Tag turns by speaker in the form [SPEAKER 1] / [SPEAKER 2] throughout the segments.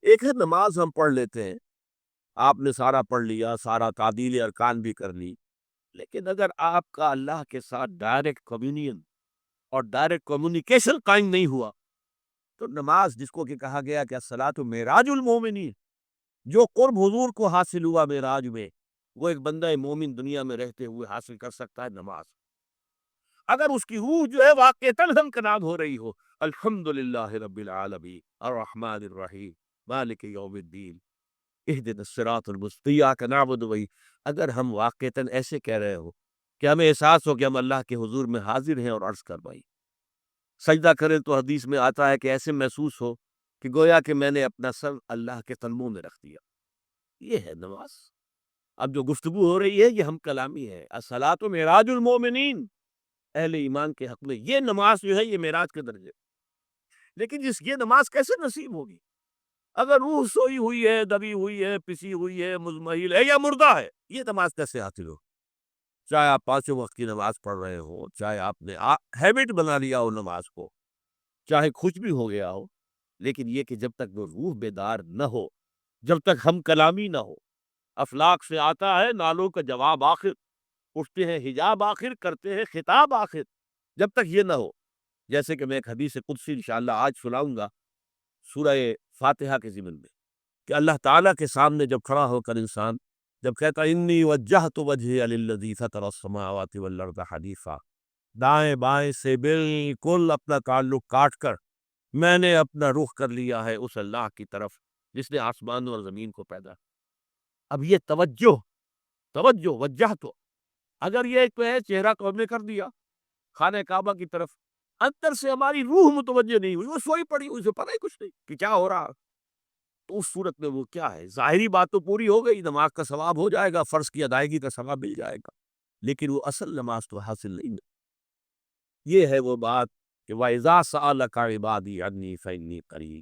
[SPEAKER 1] ایک ہے نماز ہم پڑھ لیتے ہیں، آپ نے سارا پڑھ لیا، سارا تعدیل ارکان بھی کر لی، لیکن اگر آپ کا اللہ کے ساتھ ڈائریکٹ کمیونین اور ڈائریکٹ کمیونیکیشن قائم نہیں ہوا تو نماز، جس کو کہ کہا گیا کہ الصلاۃ معراج المومنین، جو قرب حضور کو حاصل ہوا معراج میں، وہ ایک بندہ مومن دنیا میں رہتے ہوئے حاصل کر سکتا ہے نماز، اگر اس کی روح جو ہے واقعتاً ہمکناد ہو رہی ہو۔ الحمدللہ رب العالمین الرحمن الرحیم مالک یوم الدین اہدنا الصراط المستقیم ایاک نعبد و اگر ہم واقعتاً ایسے کہہ رہے ہو کہ ہمیں احساس ہو کہ ہم اللہ کے حضور میں حاضر ہیں اور عرض کروائی سجدہ کریں، تو حدیث میں آتا ہے کہ ایسے محسوس ہو کہ گویا کہ میں نے اپنا سر اللہ کے تلموں میں رکھ دیا۔ یہ ہے نماز۔ اب جو گفتگو ہو رہی ہے یہ ہم کلامی ہے، الصلاۃ معراج المومنین، اہل ایمان کے حق میں یہ نماز جو ہے یہ معراج کے درجے، لیکن یہ نماز کیسے نصیب ہوگی اگر روح سوئی ہوئی ہے، دبی ہوئی ہے، پسی ہوئی ہے، مزمحل ہے یا مردہ ہے؟ یہ نماز کیسے حاصل ہو؟ چاہے آپ پانچوں وقت کی نماز پڑھ رہے ہو، چاہے آپ نے ہیبٹ بنا لیا ہو نماز کو، چاہے کچھ بھی ہو گیا ہو، لیکن یہ کہ جب تک وہ روح بیدار نہ ہو، جب تک ہم کلامی نہ ہو، افلاک سے آتا ہے نالوں کا جواب آخر، اٹھتے ہیں حجاب آخر، کرتے ہیں خطاب آخر، جب تک یہ نہ ہو، جیسے کہ میں ایک حدیث قدسی انشاءاللہ آج سناؤں گا سورہ فاتحہ کے ضمن میں، کہ اللہ تعالیٰ کے سامنے جب کھڑا ہو کر انسان جب کہتا انی وجہت وجہی للذی فطر السماوات والارض حنیفا، دائیں بائیں سے بالکل اپنا تعلق کاٹ کر میں نے اپنا رخ کر لیا ہے اس اللہ کی طرف جس نے آسمان اور زمین کو پیدا۔ اب یہ توجہ وجہ تو اگر یہ ایک تو ہے چہرہ تو ہم نے کر دیا خانہ کعبہ کی طرف، اندر سے ہماری روح متوجہ نہیں ہوئی، وہ سوئی پڑی، اسے پتہ ہی کچھ نہیں کہ کیا ہو رہا، تو اس صورت میں وہ کیا ہے؟ ظاہری بات تو پوری ہو گئی، نماز کا ثواب ہو جائے گا، فرض کی ادائیگی کا ثواب مل جائے گا، لیکن وہ اصل نماز تو حاصل نہیں ہے۔ یہ ہے وہ بات کہ وَإِذَا سَأَلَكَ عِبَادِي عَنِّي فَإِنِّي قَرِيبٌ،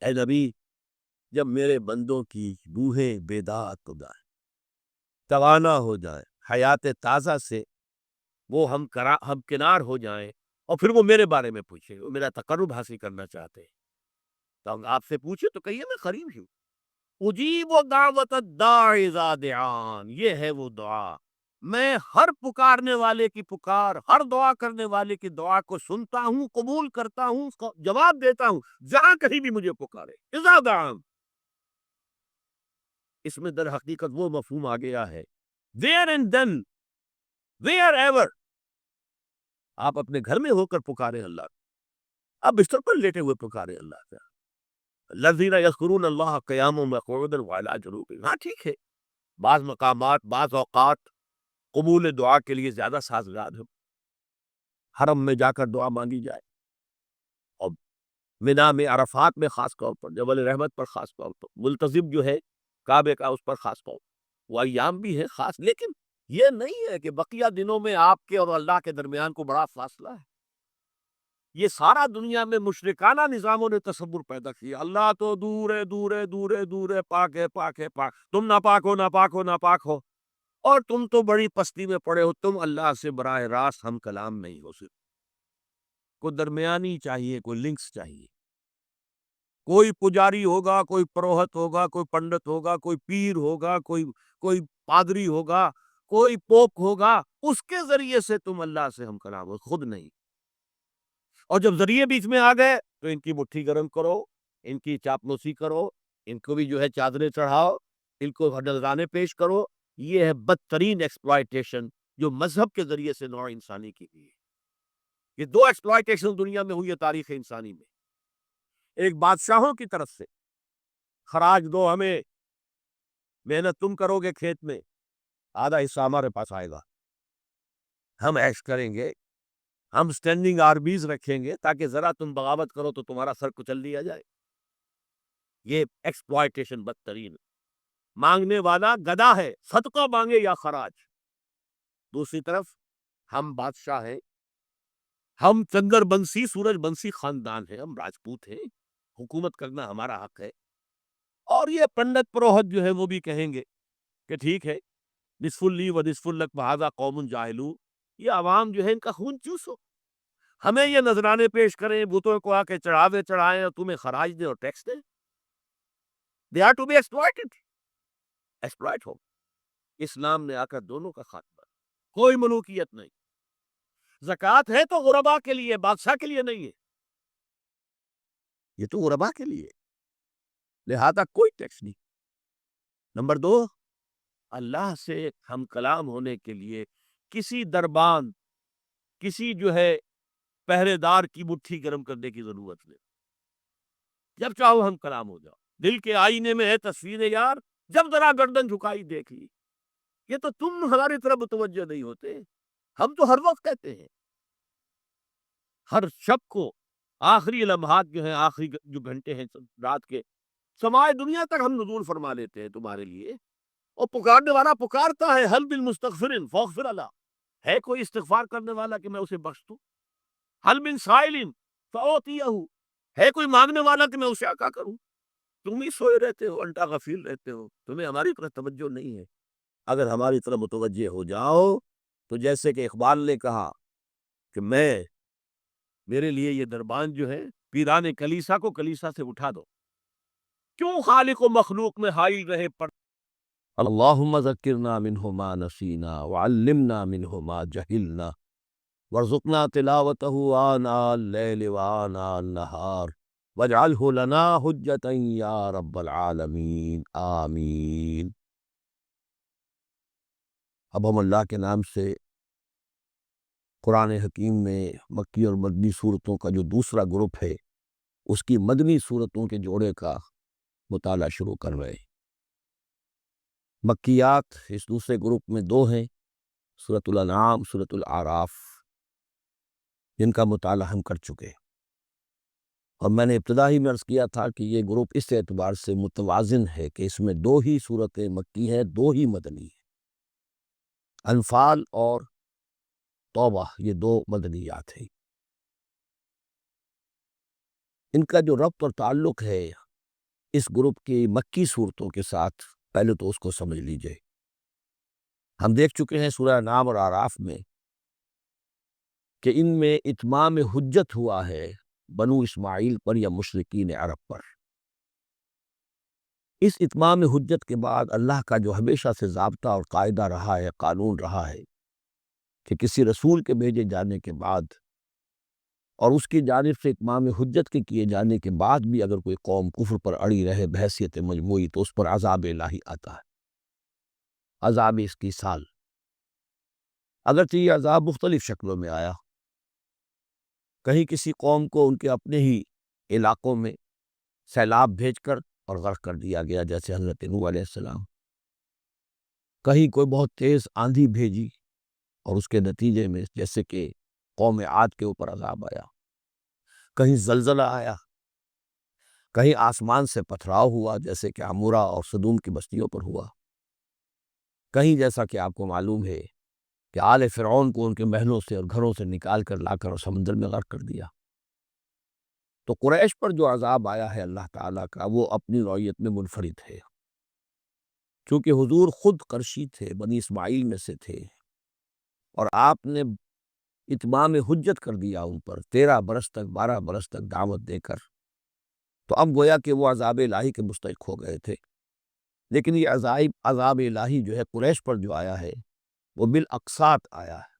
[SPEAKER 1] اے نبی جب میرے بندوں کی روحیں بیدار ہو جائیں، توانا ہو جائیں، حیات تازہ سے وہ ہم کنار ہو جائیں، اور پھر وہ میرے بارے میں پوچھیں، وہ میرا تقرب حاصل کرنا چاہتے ہیں، تو ہم آپ سے پوچھیں تو کہیے میں قریب ہوں، اجیب و دعوت الداع اذا دعان، یہ ہے وہ دعا، میں ہر پکارنے والے کی پکار، ہر دعا کرنے والے کی دعا کو سنتا ہوں، قبول کرتا ہوں، اس کو جواب دیتا ہوں، جہاں کہیں بھی مجھے پکارے، اذا دعان۔ اس میں در حقیقت وہ مفہوم آ گیا ہے there and then wherever، آپ اپنے گھر میں ہو کر پکارے اللہ کو، آپ بستر پر لیٹے ہوئے پکارے اللہ کا، الذین یذکرون اللہ قیاما وقعودا وعلی جنوبہم، ہاں ٹھیک ہے، بعض مقامات بعض اوقات قبول دعا کے لیے زیادہ سازگار ہے، حرم میں جا کر دعا مانگی جائے، اور منا میں عرفات میں خاص طور پر، جبل رحمت پر خاص طور پر، ملتزم جو ہے کعبے کا اس پر خاص طور پر، وہ ایام بھی ہے خاص، لیکن یہ نہیں ہے کہ بقیہ دنوں میں آپ کے اور اللہ کے درمیان کو بڑا فاصلہ ہے۔ یہ سارا دنیا میں مشرکانہ نظاموں نے تصور پیدا کیا، اللہ تو دور ہے دور ہے دور ہے دور ہے، پاک ہے پاک ہے پاک، تم ناپاک ہو ناپاک ہو ناپاک ہو، اور تم تو بڑی پستی میں پڑے ہو، تم اللہ سے براہ راست ہم کلام نہیں ہو سکتے، کوئی درمیانی چاہیے، کوئی لنکس چاہیے، کوئی پجاری ہوگا، کوئی پروہت ہوگا، کوئی پنڈت ہوگا، کوئی پیر ہوگا، کوئی پادری ہوگا، کوئی پوپ ہوگا، اس کے ذریعے سے تم اللہ سے ہم کلام ہو، خود نہیں۔ اور جب ذریعے بیچ میں آ گئے تو ان کی مٹھی گرم کرو، ان کی چاپلوسی کرو، ان کو بھی جو ہے چادریں چڑھاؤ، ان کو نذرانے پیش کرو، یہ ہے بدترین ایکسپلائٹیشن جو مذہب کے ذریعے سے نوع انسانی کی گئی ہے۔ یہ دو ایکسپلائٹیشن دنیا میں ہوئی ہے تاریخ انسانی میں، ایک بادشاہوں کی طرف سے، خراج دو ہمیں، محنت تم کرو گے کھیت میں، آدھا حصہ ہمارے پاس آئے گا، ہم عیش کریں گے، ہم سٹینڈنگ آرمیز رکھیں گے تاکہ ذرا تم بغاوت کرو تو تمہارا سر کچل لیا جائے۔ یہ ایکسپلائٹیشن بدترین، مانگنے والا گدا ہے، صدقہ مانگے یا خراج، دوسری طرف ہم بادشاہ ہیں، ہم چندر بنسی سورج بنسی خاندان ہیں، ہم راجپوت ہیں، حکومت کرنا ہمارا حق ہے، اور یہ پنڈت پروہت جو ہے وہ بھی کہیں گے کہ ٹھیک ہے، نصف لی و نصف لک وہذا قوم جاہلون، یہ عوام جو ہے ان کا خون چوسو، ہمیں یہ نذرانے پیش کریں، بتوں کو آ کے چڑھاوے چڑھائیں اور تمہیں خراج دیں اور ٹیکس دیں، They are to be exploited. Exploit ہو. اسلام نے آ کر دونوں کا خاتمہ، کوئی ملوکیت نہیں. زکوٰۃ ہے تو غربا کے لیے، بادشاہ کے لیے نہیں ہے. یہ تو غربا کے لیے، لہذا کوئی ٹیکس نہیں. نمبر 2، اللہ سے ہم کلام ہونے کے لیے کسی دربان، کسی جو ہے پہرے دار کی مٹھی گرم کرنے کی ضرورت نہیں. جب چاہو ہم کلام ہو جاؤ. دل کے آئینے میں ہے تصویر یار، جب ذرا گردن جھکائی دیکھ لی. یہ تو تم ہماری طرف متوجہ نہیں ہوتے. ہم تو ہر وقت کہتے ہیں، ہر شب کو آخری لمحات جو ہیں، آخری جو گھنٹے ہیں رات کے، سمائے دنیا تک ہم نزول فرما لیتے ہیں تمہارے لیے. اور پکارنے والا پکارتا ہے، حل بالمستغفر فاغفر اللہ، ہے کوئی استغفار کرنے والا کہ میں اسے بخش دوں؟ حل من سائل فاعطیہ، ہے کوئی مانگنے والا کہ میں اسے عطا کروں؟ تم ہی سوئے رہتے ہو، الٹا غفیل رہتے ہو، تمہیں ہماری طرف توجہ نہیں ہے. اگر ہماری طرف متوجہ ہو جاؤ تو جیسے کہ اقبال نے کہا کہ میرے لیے یہ دربان جو ہے، پیران کلیسا کو کلیسا سے اٹھا دو. کیوں خالق و مخلوق میں حائل رہے پر اللہم ذکرنا منہ ما نسینا وعلمنا منہ ما جہلنا وارزقنا تلاوتہ آناء اللیل وآناء النہار واجعلہ لنا حجتا یا رب العالمین آمین. اب ہم اللہ کے نام سے قرآن حکیم میں مکی اور مدنی صورتوں کا جو دوسرا گروپ ہے، اس کی مدنی صورتوں کے جوڑے کا مطالعہ شروع کر رہے ہیں. مکیات اس دوسرے گروپ میں 2 ہیں، سورۃ الانعام، سورۃ الاعراف، جن کا مطالعہ ہم کر چکے. اور میں نے ابتدا ہی میں عرض کیا تھا کہ یہ گروپ اس اعتبار سے متوازن ہے کہ اس میں 2 ہی صورتیں مکی ہیں، 2 ہی مدنی ہیں. انفال اور توبہ یہ 2 مدنیات ہیں. ان کا جو ربط اور تعلق ہے اس گروپ کی مکی صورتوں کے ساتھ، پہلے تو اس کو سمجھ لیجئے. ہم دیکھ چکے ہیں سورہ انعام اور اعراف میں کہ ان میں اتمام حجت ہوا ہے بنو اسماعیل پر یا مشرکین عرب پر. اس اتمام حجت کے بعد اللہ کا جو ہمیشہ سے ضابطہ اور قاعدہ رہا ہے، قانون رہا ہے کہ کسی رسول کے بھیجے جانے کے بعد اور اس کی جانب سے اتمام حجت کے کیے جانے کے بعد بھی اگر کوئی قوم کفر پر اڑی رہے بحیثیت مجموعی، تو اس پر عذاب الہی آتا ہے، عذاب اس کی سال. اگرچہ یہ عذاب مختلف شکلوں میں آیا. کہیں کسی قوم کو ان کے اپنے ہی علاقوں میں سیلاب بھیج کر اور غرق کر دیا گیا، جیسے حضرت نوح علیہ السلام. کہیں کوئی بہت تیز آندھی بھیجی اور اس کے نتیجے میں جیسے کہ قوم عاد کے اوپر عذاب آیا. کہیں زلزلہ آیا، کہیں آسمان سے پتھراؤ ہوا جیسے کہ عمورہ اور سدوم کی بستیوں پر ہوا. کہیں جیسا کہ آپ کو معلوم ہے کہ آل فرعون کو ان کے محلوں سے اور گھروں سے نکال کر لا کر اور سمندر میں غرق کر دیا. تو قریش پر جو عذاب آیا ہے اللہ تعالیٰ کا، وہ اپنی نوعیت میں منفرد ہے. چونکہ حضور خود قرشی تھے، بنی اسماعیل میں سے تھے، اور آپ نے اتمام حجت کر دیا ان پر 13 برس تک، 12 برس تک دعوت دے کر. تو اب گویا کہ وہ عذاب الہی کے مستحق ہو گئے تھے. لیکن یہ عذاب الہی جو ہے قریش پر جو آیا ہے وہ بالاقساط آیا ہے.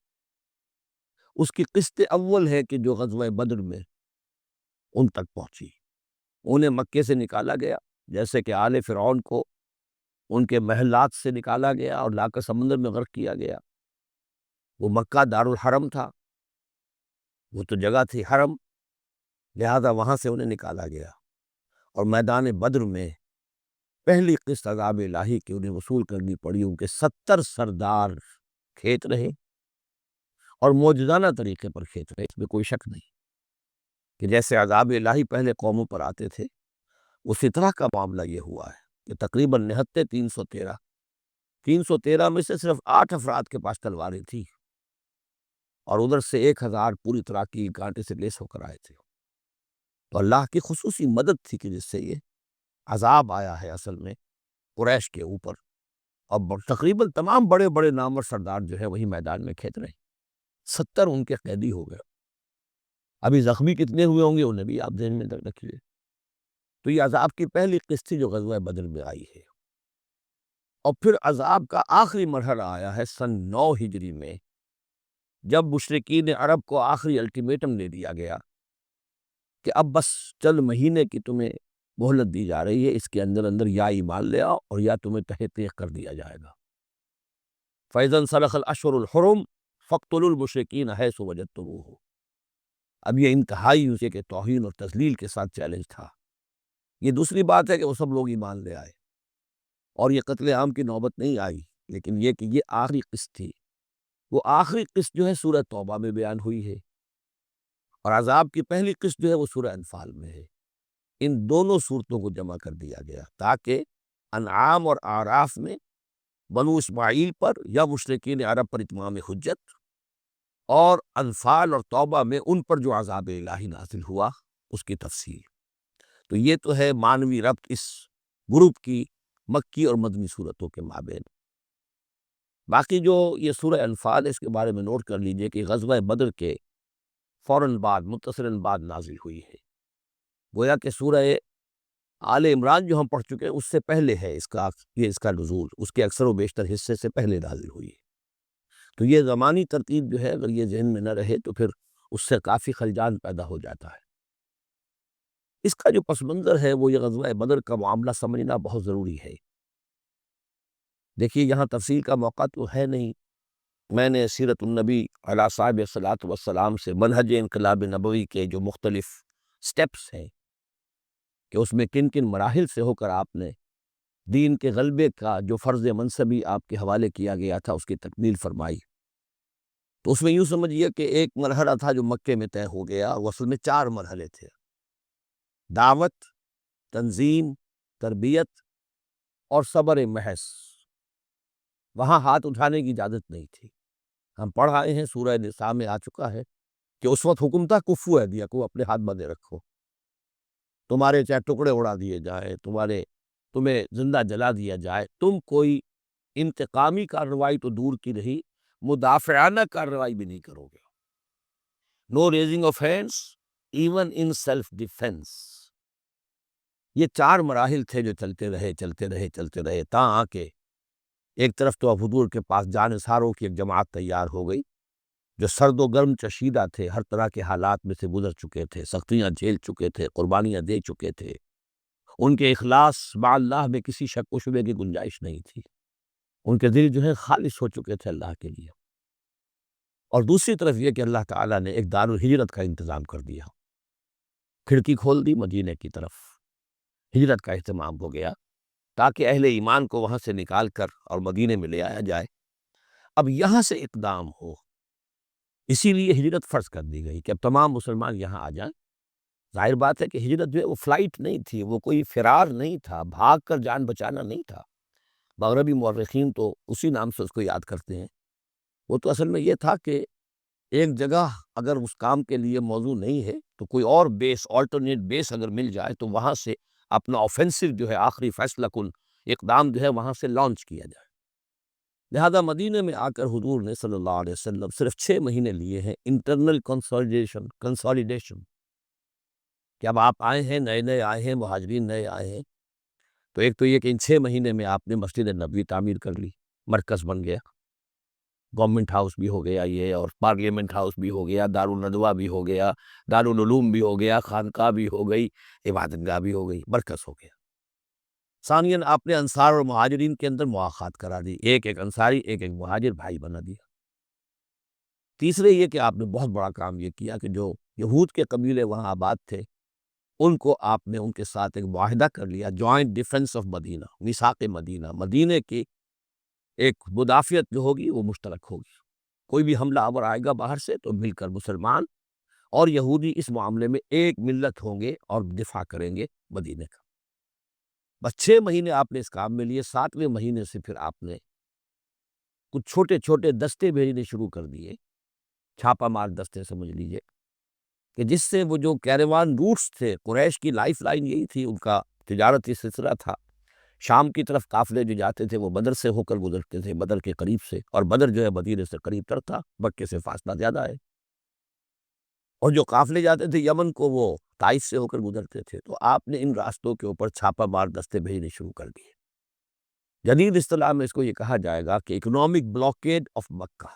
[SPEAKER 1] اس کی قسط اول ہے کہ جو غزوہ بدر میں ان تک پہنچی. انہیں مکے سے نکالا گیا جیسے کہ آل فرعون کو ان کے محلات سے نکالا گیا اور لا کر سمندر میں غرق کیا گیا. وہ مکہ دارالحرم تھا، وہ تو جگہ تھی حرم، لہذا وہاں سے انہیں نکالا گیا. اور میدان بدر میں پہلی قسط عذاب الہی کی انہیں وصول کرنی پڑی. ان کے 70 سردار کھیت رہے اور معجزانہ طریقے پر کھیت رہے. اس میں کوئی شک نہیں کہ جیسے عذاب الہی پہلے قوموں پر آتے تھے، اسی طرح کا معاملہ یہ ہوا ہے کہ تقریباً نہتے 313 میں سے صرف 8 افراد کے پاس تلواریں تھیں اور ادھر سے 1000 پوری طرح کی کانٹے سے لیس ہو کر آئے تھے. تو اللہ کی خصوصی مدد تھی کہ جس سے یہ عذاب آیا ہے اصل میں قریش کے اوپر. اور تقریباً تمام بڑے بڑے نامور سردار جو ہے وہی میدان میں کھیت رہے. 70 ان کے قیدی ہو گئے. ابھی زخمی کتنے ہوئے ہوں گے انہیں بھی آپ ذہن میں رکھیے تو یہ عذاب کی پہلی قسط تھی جو غزوہ بدر میں آئی ہے، اور پھر عذاب کا آخری مرحلہ آیا ہے سن 9 ہجری میں، جب مشرکین عرب کو آخری الٹیمیٹم دے دیا گیا کہ اب بس چند مہینے کی تمہیں مہلت دی جا رہی ہے، اس کے اندر اندر یا ایمان لے آؤ اور یا تمہیں تہہ تیغ کر دیا جائے گا۔ فَإِذَا انسَلَخَ الْأَشْهُرُ الْحُرُمُ فَاقْتُلُوا الْمُشْرِكِينَ حَيْثُ وَجَدتُّمُوهُمْ۔ اب یہ انتہائی اسے کہ توہین اور تذلیل کے ساتھ چیلنج تھا۔ یہ دوسری بات ہے کہ وہ سب لوگ ایمان لے آئے اور یہ قتل عام کی نوبت نہیں آئی، لیکن یہ کہ یہ آخری قسط تھی۔ وہ آخری قسط جو ہے سورہ توبہ میں بیان ہوئی ہے، اور عذاب کی پہلی قسط جو ہے وہ سورہ انفال میں ہے۔ ان دونوں صورتوں کو جمع کر دیا گیا تاکہ انعام اور اعراف میں بنو اسماعیل پر یا مشرکین عرب پر اتمام حجت، اور انفال اور توبہ میں ان پر جو عذاب الہی نازل ہوا اس کی تفصیل۔ تو یہ تو ہے معنوی ربط اس گروپ کی مکی اور مدنی صورتوں کے مابین۔ باقی جو یہ سورہ انفال ہے اس کے بارے میں نوٹ کر لیجئے کہ غزوہ بدر کے فوراً بعد متصلاً بعد نازل ہوئی ہے، گویا کہ سورہ آل عمران جو ہم پڑھ چکے ہیں اس سے پہلے ہے اس کا نزول، اس کے اکثر و بیشتر حصے سے پہلے نازل ہوئی ہے۔ تو یہ زمانی ترتیب جو ہے اگر یہ ذہن میں نہ رہے تو پھر اس سے کافی خلجان پیدا ہو جاتا ہے۔ اس کا جو پس منظر ہے وہ یہ غزوہ بدر کا معاملہ سمجھنا بہت ضروری ہے۔ دیکھیے یہاں تفصیل کا موقع تو ہے نہیں، میں نے سیرت النبی علیہ صاحب صلاۃ والسلام سے منہج انقلاب نبوی کے جو مختلف سٹیپس ہیں کہ اس میں کن کن مراحل سے ہو کر آپ نے دین کے غلبے کا جو فرض منصبی آپ کے حوالے کیا گیا تھا اس کی تکمیل فرمائی۔ تو اس میں یوں سمجھیے کہ ایک مرحلہ تھا جو مکے میں طے ہو گیا، وہ اصل میں 4 مرحلے تھے: دعوت، تنظیم، تربیت اور صبر محض۔ وہاں ہاتھ اٹھانے کی اجازت نہیں تھی۔ ہم پڑھ آئے ہیں، سورہ نساء میں آ چکا ہے کہ اس وقت حکم تھا کفو ایدیکم، اپنے ہاتھ بندھے رکھو، تمہارے چاہے ٹکڑے اڑا دیے جائیں، تمہیں زندہ جلا دیا جائے، تم کوئی انتقامی کارروائی تو دور کی رہی، مدافعانہ کارروائی بھی نہیں کرو گے۔ No raising of hands even in self defence. یہ 4 مراحل تھے جو چلتے رہے تاں آ کے ایک طرف تو اب حضور کے پاس جانثاروں کی ایک جماعت تیار ہو گئی جو سرد و گرم چشیدہ تھے، ہر طرح کے حالات میں سے گزر چکے تھے، سختیاں جھیل چکے تھے، قربانیاں دے چکے تھے، ان کے اخلاص مع اللہ میں کسی شک و شبے کی گنجائش نہیں تھی، ان کے دل جو ہے خالص ہو چکے تھے اللہ کے لیے۔ اور دوسری طرف یہ کہ اللہ تعالیٰ نے ایک دار الہجرت کا انتظام کر دیا، کھڑکی کھول دی مدینے کی طرف، ہجرت کا اہتمام ہو گیا تاکہ اہل ایمان کو وہاں سے نکال کر اور مدینے میں لے آیا جائے۔ اب یہاں سے اقدام ہو، اسی لیے ہجرت فرض کر دی گئی کہ اب تمام مسلمان یہاں آ جائیں۔ ظاہر بات ہے کہ ہجرت جو ہے وہ فلائٹ نہیں تھی، وہ کوئی فرار نہیں تھا، بھاگ کر جان بچانا نہیں تھا۔ مغربی مورخین تو اسی نام سے اس کو یاد کرتے ہیں۔ وہ تو اصل میں یہ تھا کہ ایک جگہ اگر اس کام کے لیے موضوع نہیں ہے تو کوئی اور بیس، آلٹرنیٹ بیس اگر مل جائے تو وہاں سے اپنا آفینسو جو ہے آخری فیصلہ کن اقدام جو ہے وہاں سے لانچ کیا جائے۔ لہذا مدینہ میں آ کر حضور نے صلی اللہ علیہ وسلم صرف 6 مہینے لیے ہیں انٹرنل کنسالیڈیشن، کہ اب آپ آئے ہیں، نئے آئے ہیں، مہاجرین نئے آئے ہیں، تو ایک تو یہ کہ ان 6 مہینے میں آپ نے مسجد نبوی تعمیر کر لی، مرکز بن گیا، گورنمنٹ ہاؤس بھی ہو گیا یہ، اور پارلیمنٹ ہاؤس بھی ہو گیا، دارالندوہ بھی ہو گیا، دارالعلوم بھی ہو گیا، خانقاہ بھی ہو گئی، عبادت گاہ بھی ہو گئی، مرکز ہو گیا۔ ثانیاً آپ نے انصار اور مہاجرین کے اندر مواخات کرا دی، ایک انصاری ایک مہاجر بھائی بنا دیا۔ تیسرے یہ کہ آپ نے بہت بڑا کام یہ کیا کہ جو یہود کے قبیلے وہاں آباد تھے ان کو آپ نے ان کے ساتھ ایک معاہدہ کر لیا، جوائنٹ ڈیفنس آف مدینہ، میثاق مدینہ، مدینے کی ایک مدافعت جو ہوگی وہ مشترک ہوگی، کوئی بھی حملہ آور آئے گا باہر سے تو مل کر مسلمان اور یہودی اس معاملے میں ایک ملت ہوں گے اور دفاع کریں گے مدینے کا۔ بس 6 مہینے آپ نے اس کام میں لیے، 7ویں مہینے سے پھر آپ نے کچھ چھوٹے چھوٹے دستے بھیجنے شروع کر دیے، چھاپا مار دستے سمجھ لیجئے، کہ جس سے وہ جو کیروان روٹس تھے، قریش کی لائف لائن یہی تھی، ان کا تجارتی سلسلہ تھا، شام کی طرف قافلے جو جاتے تھے وہ بدر سے ہو کر گزرتے تھے، بدر کے قریب سے، اور بدر جو ہے مدینے سے قریب تر تھا، مکے سے فاصلہ زیادہ ہے، اور جو قافلے جاتے تھے یمن کو وہ طائف سے ہو کر گزرتے تھے، تو آپ نے ان راستوں کے اوپر چھاپا مار دستے بھیجنے شروع کر دیے۔ جدید اصطلاح میں اس کو یہ کہا جائے گا کہ اکنامک بلاکیڈ آف مکہ۔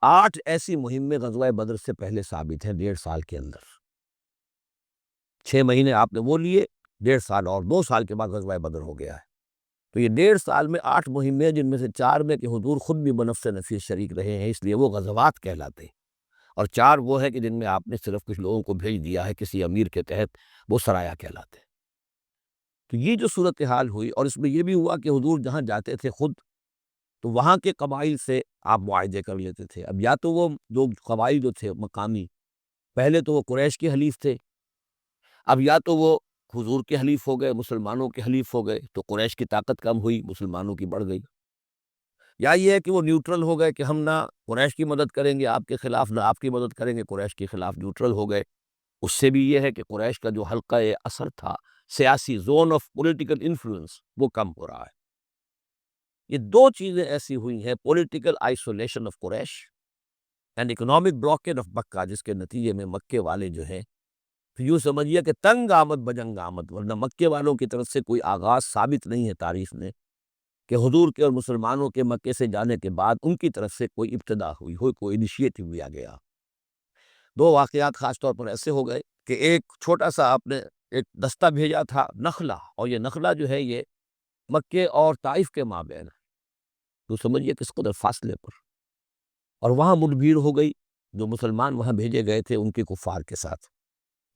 [SPEAKER 1] 8 ایسی مہمیں غزوہ بدر سے پہلے ثابت ہیں 1.5 سال کے اندر۔ 6 مہینے آپ نے وہ لیے، 1.5 سال اور 2 سال کے بعد غزوہ بدر ہو گیا ہے۔ تو یہ 1.5 سال میں 8 مہمیں، جن میں سے 4 میں کہ حضور خود بھی بنفس نفیس شریک رہے ہیں، اس لیے وہ غزوات کہلاتے ہیں، اور 4 وہ ہے کہ جن میں آپ نے صرف کچھ لوگوں کو بھیج دیا ہے کسی امیر کے تحت، وہ سرایا کہلاتے ہیں۔ تو یہ جو صورتحال ہوئی، اور اس میں یہ بھی ہوا کہ حضور جہاں جاتے تھے خود، تو وہاں کے قبائل سے آپ معاہدے کر لیتے تھے۔ اب یا تو وہ جو قبائل جو تھے مقامی، پہلے تو وہ قریش کے حلیف تھے، اب یا تو وہ حضور کے حلیف ہو گئے، مسلمانوں کے حلیف ہو گئے، تو قریش کی طاقت کم ہوئی، مسلمانوں کی بڑھ گئی۔ یا یہ ہے کہ وہ نیوٹرل ہو گئے کہ ہم نہ قریش کی مدد کریں گے آپ کے خلاف، نہ آپ کی مدد کریں گے قریش کے خلاف، نیوٹرل ہو گئے۔ اس سے بھی یہ ہے کہ قریش کا جو حلقہ اثر تھا، سیاسی زون آف پولیٹیکل انفلوئنس، وہ کم ہو رہا ہے۔ یہ 2 چیزیں ایسی ہوئی ہیں، political isolation of Quraysh and economic blockade of Mecca, جس کے نتیجے میں مکے والے جو ہیں، تو یوں سمجھیے کہ تنگ آمد بجنگ آمد، ورنہ مکے والوں کی طرف سے کوئی آغاز ثابت نہیں ہے تاریخ میں کہ حضور کے اور مسلمانوں کے مکے سے جانے کے بعد ان کی طرف سے کوئی ابتدا ہوئی ہو، کوئی انیشیٹو لیا گیا۔ 2 واقعات خاص طور پر ایسے ہو گئے کہ ایک چھوٹا سا آپ نے ایک دستہ بھیجا تھا نخلا، اور یہ نخلا جو ہے یہ مکے اور طائف کے مابین ہے، تو سمجھیے کس قدر فاصلے پر، اور وہاں مڈبھیڑ ہو گئی۔ جو مسلمان وہاں بھیجے گئے تھے ان کے کفار کے ساتھ،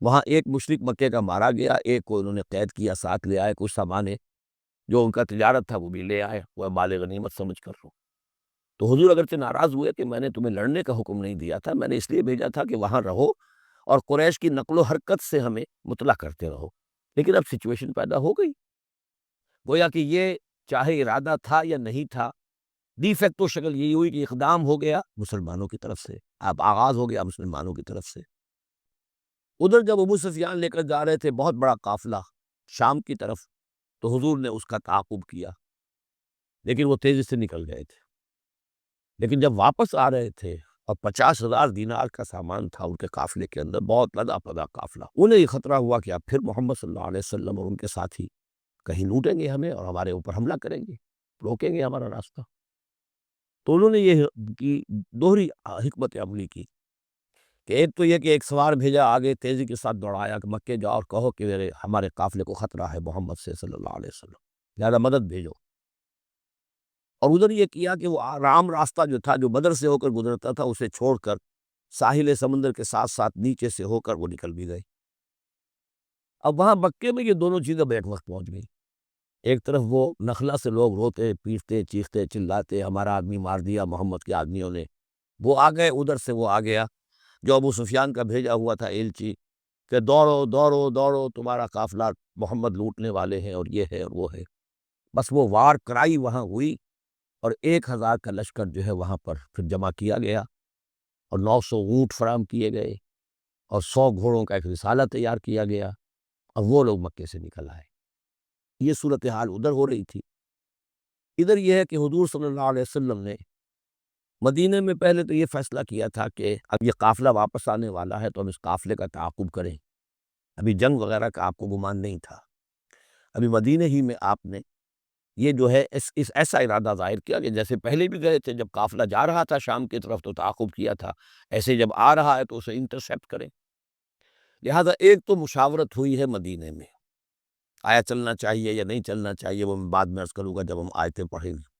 [SPEAKER 1] وہاں ایک مشرک مکے کا مارا گیا، ایک کو انہوں نے قید کیا، ساتھ لے آئے، کچھ سامان جو ان کا تجارت تھا وہ بھی لے آئے، وہ مال غنیمت سمجھ کر رو۔ تو حضور اگرچہ ناراض ہوئے کہ میں نے تمہیں لڑنے کا حکم نہیں دیا تھا، میں نے اس لیے بھیجا تھا کہ وہاں رہو اور قریش کی نقل و حرکت سے ہمیں مطلع کرتے رہو، لیکن اب سچویشن پیدا ہو گئی، گویا کہ یہ چاہے ارادہ تھا یا نہیں تھا، ڈی فیکٹو شکل یہی ہوئی کہ اقدام ہو گیا مسلمانوں کی طرف سے، اب آغاز ہو گیا مسلمانوں کی طرف سے۔ ادھر جب ابو سفیان لے کر جا رہے تھے بہت بڑا قافلہ شام کی طرف، تو حضور نے اس کا تعاقب کیا، لیکن وہ تیزی سے نکل گئے تھے۔ لیکن جب واپس آ رہے تھے اور 50,000 دینار کا سامان تھا ان کے قافلے کے اندر، بہت لدا پدا قافلہ، انہیں یہ خطرہ ہوا کہ اب پھر محمد صلی اللہ علیہ وسلم اور ان کے ساتھی کہیں لوٹیں گے ہمیں اور ہمارے اوپر حملہ کریں گے، روکیں گے ہمارا راستہ۔ تو انہوں نے یہ کی دوہری حکمت عملی کی کہ ایک تو یہ کہ ایک سوار بھیجا آگے، تیزی کے ساتھ دوڑایا کہ مکے جاؤ اور کہو کہ ہمارے قافلے کو خطرہ ہے محمد سے صلی اللہ علیہ وسلم، لہذا مدد بھیجو۔ اور ادھر یہ کیا کہ وہ رام راستہ جو تھا، جو بدر سے ہو کر گزرتا تھا، اسے چھوڑ کر ساحل سمندر کے ساتھ ساتھ نیچے سے ہو کر وہ نکل بھی گئے۔ اب وہاں مکے میں یہ دونوں چیزیں بیک وقت پہنچ گئی۔ ایک طرف وہ نخلا سے لوگ روتے پیٹتے چیختے چلاتے ہمارا آدمی مار دیا محمد کے آدمیوں نے، وہ آ گئے، ادھر سے وہ آ گیا جو ابو سفیان کا بھیجا ہوا تھا ایلچی کہ دوڑو دوڑو دوڑو تمہارا قافلہ محمد لوٹنے والے ہیں، اور یہ ہے اور وہ ہے۔ بس وہ وار کرائی وہاں ہوئی، اور 1,000 کا لشکر جو ہے وہاں پر پھر جمع کیا گیا، اور 900 اونٹ فراہم کیے گئے، اور 100 گھوڑوں کا ایک رسالہ تیار کیا گیا، اور وہ لوگ مکے سے نکل آئے۔ یہ صورتحال ادھر ہو رہی تھی۔ ادھر یہ ہے کہ حضور صلی اللہ علیہ وسلم نے مدینے میں پہلے تو یہ فیصلہ کیا تھا کہ اب یہ قافلہ واپس آنے والا ہے تو ہم اس قافلے کا تعاقب کریں۔ ابھی جنگ وغیرہ کا آپ کو گمان نہیں تھا، ابھی مدینے ہی میں آپ نے یہ جو ہے اس ایسا ارادہ ظاہر کیا کہ جیسے پہلے بھی گئے تھے، جب قافلہ جا رہا تھا شام کی طرف تو تعاقب کیا تھا، ایسے جب آ رہا ہے تو اسے انٹرسیپٹ کریں۔ لہذا ایک تو مشاورت ہوئی ہے مدینے میں، آیا چلنا چاہیے یا نہیں چلنا چاہیے، وہ میں بعد میں عرض کروں گا جب ہم آیتیں پڑھیں گے۔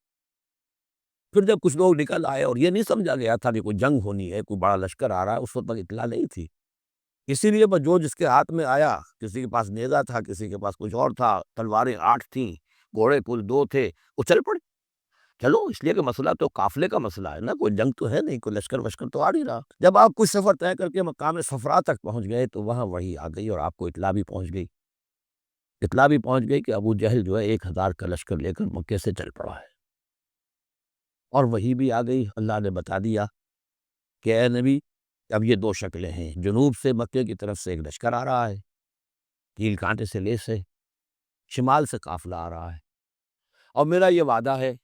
[SPEAKER 1] پھر جب کچھ لوگ نکل آئے، اور یہ نہیں سمجھا گیا تھا کہ کوئی جنگ ہونی ہے، کوئی بڑا لشکر آ رہا ہے، اس وقت تک اطلاع نہیں تھی، اسی لیے بس جو جس کے ہاتھ میں آیا، کسی کے پاس نیزہ تھا، کسی کے پاس کچھ اور تھا، تلواریں 8 تھیں، گھوڑے کل 2 تھے، وہ چل پڑے۔ چلو، اس لیے کہ مسئلہ تو قافلے کا مسئلہ ہے نا، کوئی جنگ تو ہے نہیں، کوئی لشکر وشکر تو آ نہیں رہا۔ جب آپ کچھ سفر طے کر کے مقام صفرا تک پہنچ گئے تو وہاں وحی آ گئی، اور آپ کو اطلاع بھی پہنچ گئی، اطلاع بھی پہنچ گئی کہ ابو جہل جو ہے 1,000 کا لشکر لے کر مکے سے چل پڑا ہے، اور وحی بھی آ گئی، اللہ نے بتا دیا کہ اے نبی اب یہ 2 شکلیں ہیں، جنوب سے مکے کی طرف سے ایک لشکر آ رہا ہے، کیل کانٹے سے لیس ہے، شمال سے قافلہ آ رہا ہے، اور میرا یہ وعدہ ہے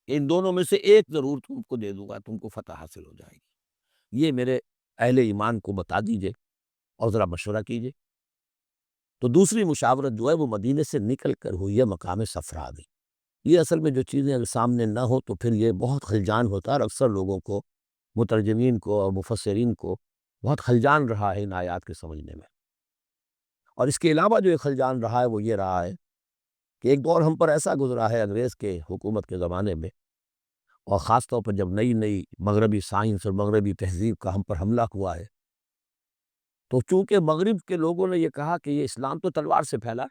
[SPEAKER 1] کہ ان دونوں میں سے ایک ضرور تم کو دے دوں گا، تم کو فتح حاصل ہو جائے گی۔ یہ میرے اہل ایمان کو بتا دیجئے اور ذرا مشورہ کیجئے۔ تو دوسری مشاورت جو ہے وہ مدینے سے نکل کر ہوئی ہے مقام صفرا میں۔ یہ اصل میں جو چیزیں اگر سامنے نہ ہو تو پھر یہ بہت خلجان ہوتا ہے، اور اکثر لوگوں کو، مترجمین کو اور مفسرین کو بہت خلجان رہا ہے ان آیات کے سمجھنے میں۔ اور اس کے علاوہ جو ایک خلجان رہا ہے وہ یہ رہا ہے کہ ایک دور ہم پر ایسا گزرا ہے انگریز کے حکومت کے زمانے میں، اور خاص طور پر جب نئی نئی مغربی سائنس اور مغربی تہذیب کا ہم پر حملہ ہوا ہے، تو چونکہ مغرب کے لوگوں نے یہ کہا کہ یہ اسلام تو تلوار سے پھیلا،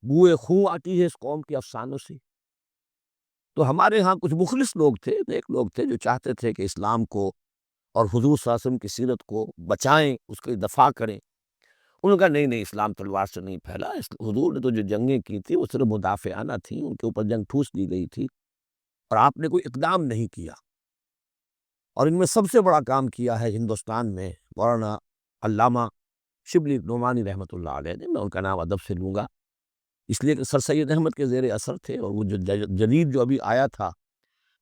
[SPEAKER 1] بوئے خوں آتی ہے اس قوم کے افسانوں سے، تو ہمارے ہاں کچھ مخلص لوگ تھے، نیک لوگ تھے، جو چاہتے تھے کہ اسلام کو اور حضور صلی اللہ علیہ وسلم کی سیرت کو بچائیں، اس کی دفاع کریں۔ انہوں نے کہا نہیں نہیں، اسلام تلوار سے نہیں پھیلا، حضور نے تو جو جنگیں کی تھی وہ صرف مدافعانہ تھیں، ان کے اوپر جنگ ٹھوس دی گئی تھی، اور آپ نے کوئی اقدام نہیں کیا۔ اور ان میں سب سے بڑا کام کیا ہے ہندوستان میں مولانا علامہ شبلی نعمانی رحمۃ اللہ علیہ نے، میں ان کا نام ادب سے لوں گا اس لیے کہ سر سید احمد کے زیر اثر تھے، اور وہ جو جدید جو ابھی آیا تھا،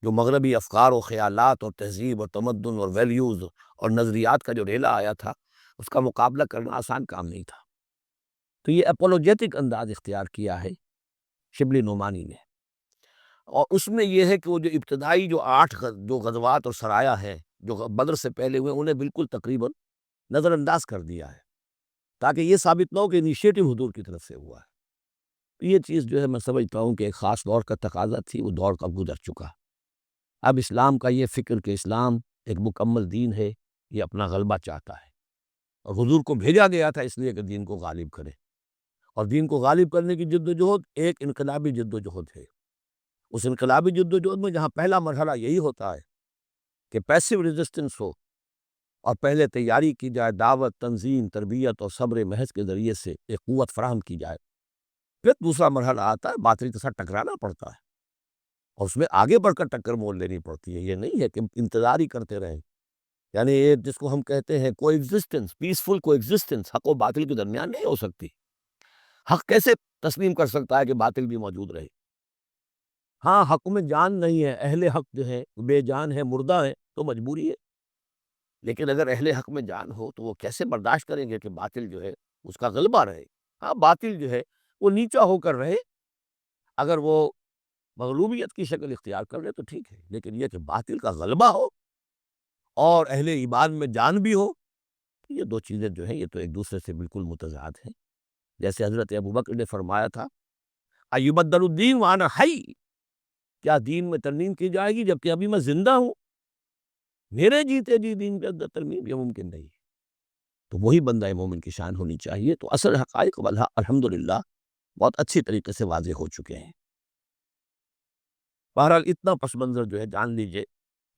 [SPEAKER 1] جو مغربی افکار و خیالات اور تہذیب اور تمدن اور ویلیوز اور نظریات کا جو ریلا آیا تھا، اس کا مقابلہ کرنا آسان کام نہیں تھا۔ تو یہ اپولوجیٹک انداز اختیار کیا ہے شبلی نعمانی نے، اور اس میں یہ ہے کہ وہ جو ابتدائی جو 8 جو غزوات اور سرایا ہیں جو بدر سے پہلے ہوئے، انہیں بالکل تقریباً نظر انداز کر دیا ہے، تاکہ یہ ثابت نہ ہو کہ انیشیٹو حضور کی طرف سے ہوا ہے۔ یہ چیز جو ہے میں سمجھتا ہوں کہ ایک خاص دور کا تقاضا تھی، وہ دور کا گزر چکا۔ اب اسلام کا یہ فکر کہ اسلام ایک مکمل دین ہے، یہ اپنا غلبہ چاہتا ہے، اور حضور کو بھیجا گیا تھا اس لیے کہ دین کو غالب کرے، اور دین کو غالب کرنے کی جد و جہد ایک انقلابی جد و جہد ہے۔ اس انقلابی جد و جہد میں جہاں پہلا مرحلہ یہی ہوتا ہے کہ پیسو ریزسٹنس ہو، اور پہلے تیاری کی جائے، دعوت، تنظیم، تربیت اور صبر محض کے ذریعے سے ایک قوت فراہم کی جائے، پھر دوسرا مرحلہ آتا ہے باطل کے ساتھ ٹکرانا پڑتا ہے، اور اس میں آگے بڑھ کر ٹکر مول لینی پڑتی ہے۔ یہ نہیں ہے کہ انتظار ہی کرتے رہیں، یعنی یہ جس کو ہم کہتے ہیں کو ایگزسٹنس، پیسفل کو ایگزسٹنس، حق و باطل کے درمیان نہیں ہو سکتی۔ حق کیسے تسلیم کر سکتا ہے کہ باطل بھی موجود رہے؟ ہاں، حق میں جان نہیں ہے، اہل حق جو ہے بے جان ہے، مردہ ہے، تو مجبوری ہے، لیکن اگر اہل حق میں جان ہو تو وہ کیسے برداشت کریں گے کہ باطل جو ہے اس کا غلبہ رہے؟ ہاں، باطل جو ہے وہ نیچا ہو کر رہے، اگر وہ مغلوبیت کی شکل اختیار کر لے تو ٹھیک ہے، لیکن یہ کہ باطل کا غلبہ ہو اور اہل ایمان میں جان بھی ہو، یہ دو چیزیں جو ہیں یہ تو ایک دوسرے سے بالکل متضاد ہیں۔ جیسے حضرت ابوبکر نے فرمایا تھا ایبدل الدین وانا حی، کیا دین میں ترمیم کی جائے گی جبکہ ابھی میں زندہ ہوں؟ میرے جیتے جی دین کے اندر ترمیم یہ ممکن نہیں۔ تو وہی بندہ مومن کی شان ہونی چاہیے۔ تو اصل حقائق الحمدللہ بہت اچھی طریقے سے واضح ہو چکے ہیں۔ بہرحال اتنا پس منظر جو ہے جان لیجئے،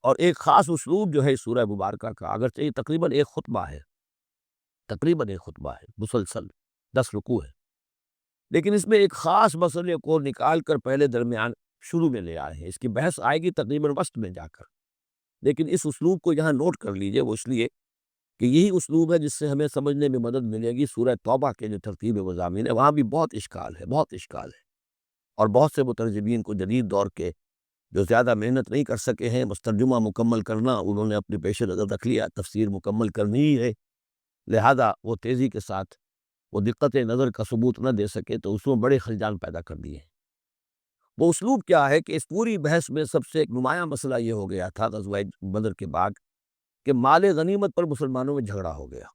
[SPEAKER 1] اور ایک خاص اسلوب جو ہے اس سورہ مبارکہ کا، اگرچہ یہ تقریباً ایک خطبہ ہے، تقریباً ایک خطبہ ہے مسلسل 10 رکوع ہے، لیکن اس میں ایک خاص مسئلے کو نکال کر پہلے درمیان شروع میں لے آئے ہیں۔ اس کی بحث آئے گی تقریباً وسط میں جا کر، لیکن اس اسلوب کو یہاں نوٹ کر لیجئے، وہ اس لیے کہ یہی اسلوب ہے جس سے ہمیں سمجھنے میں مدد ملے گی سورہ توبہ کے جو ترتیب مضامین ہے، وہاں بھی بہت اشکال ہے، بہت اشکال ہے، اور بہت سے مترجمین کو جدید دور کے جو زیادہ محنت نہیں کر سکے ہیں بس ترجمہ مکمل کرنا انہوں نے اپنے پیش نظر رکھ لیا، تفسیر مکمل کرنی ہی ہے، لہذا وہ تیزی کے ساتھ وہ دقت نظر کا ثبوت نہ دے سکے تو اس میں بڑے خلجان پیدا کر دیے۔ وہ اسلوب کیا ہے کہ اس پوری بحث میں سب سے ایک نمایاں مسئلہ یہ ہو گیا تھا غزوہ بدر کے بعد کہ مال غنیمت پر مسلمانوں میں جھگڑا ہو گیا۔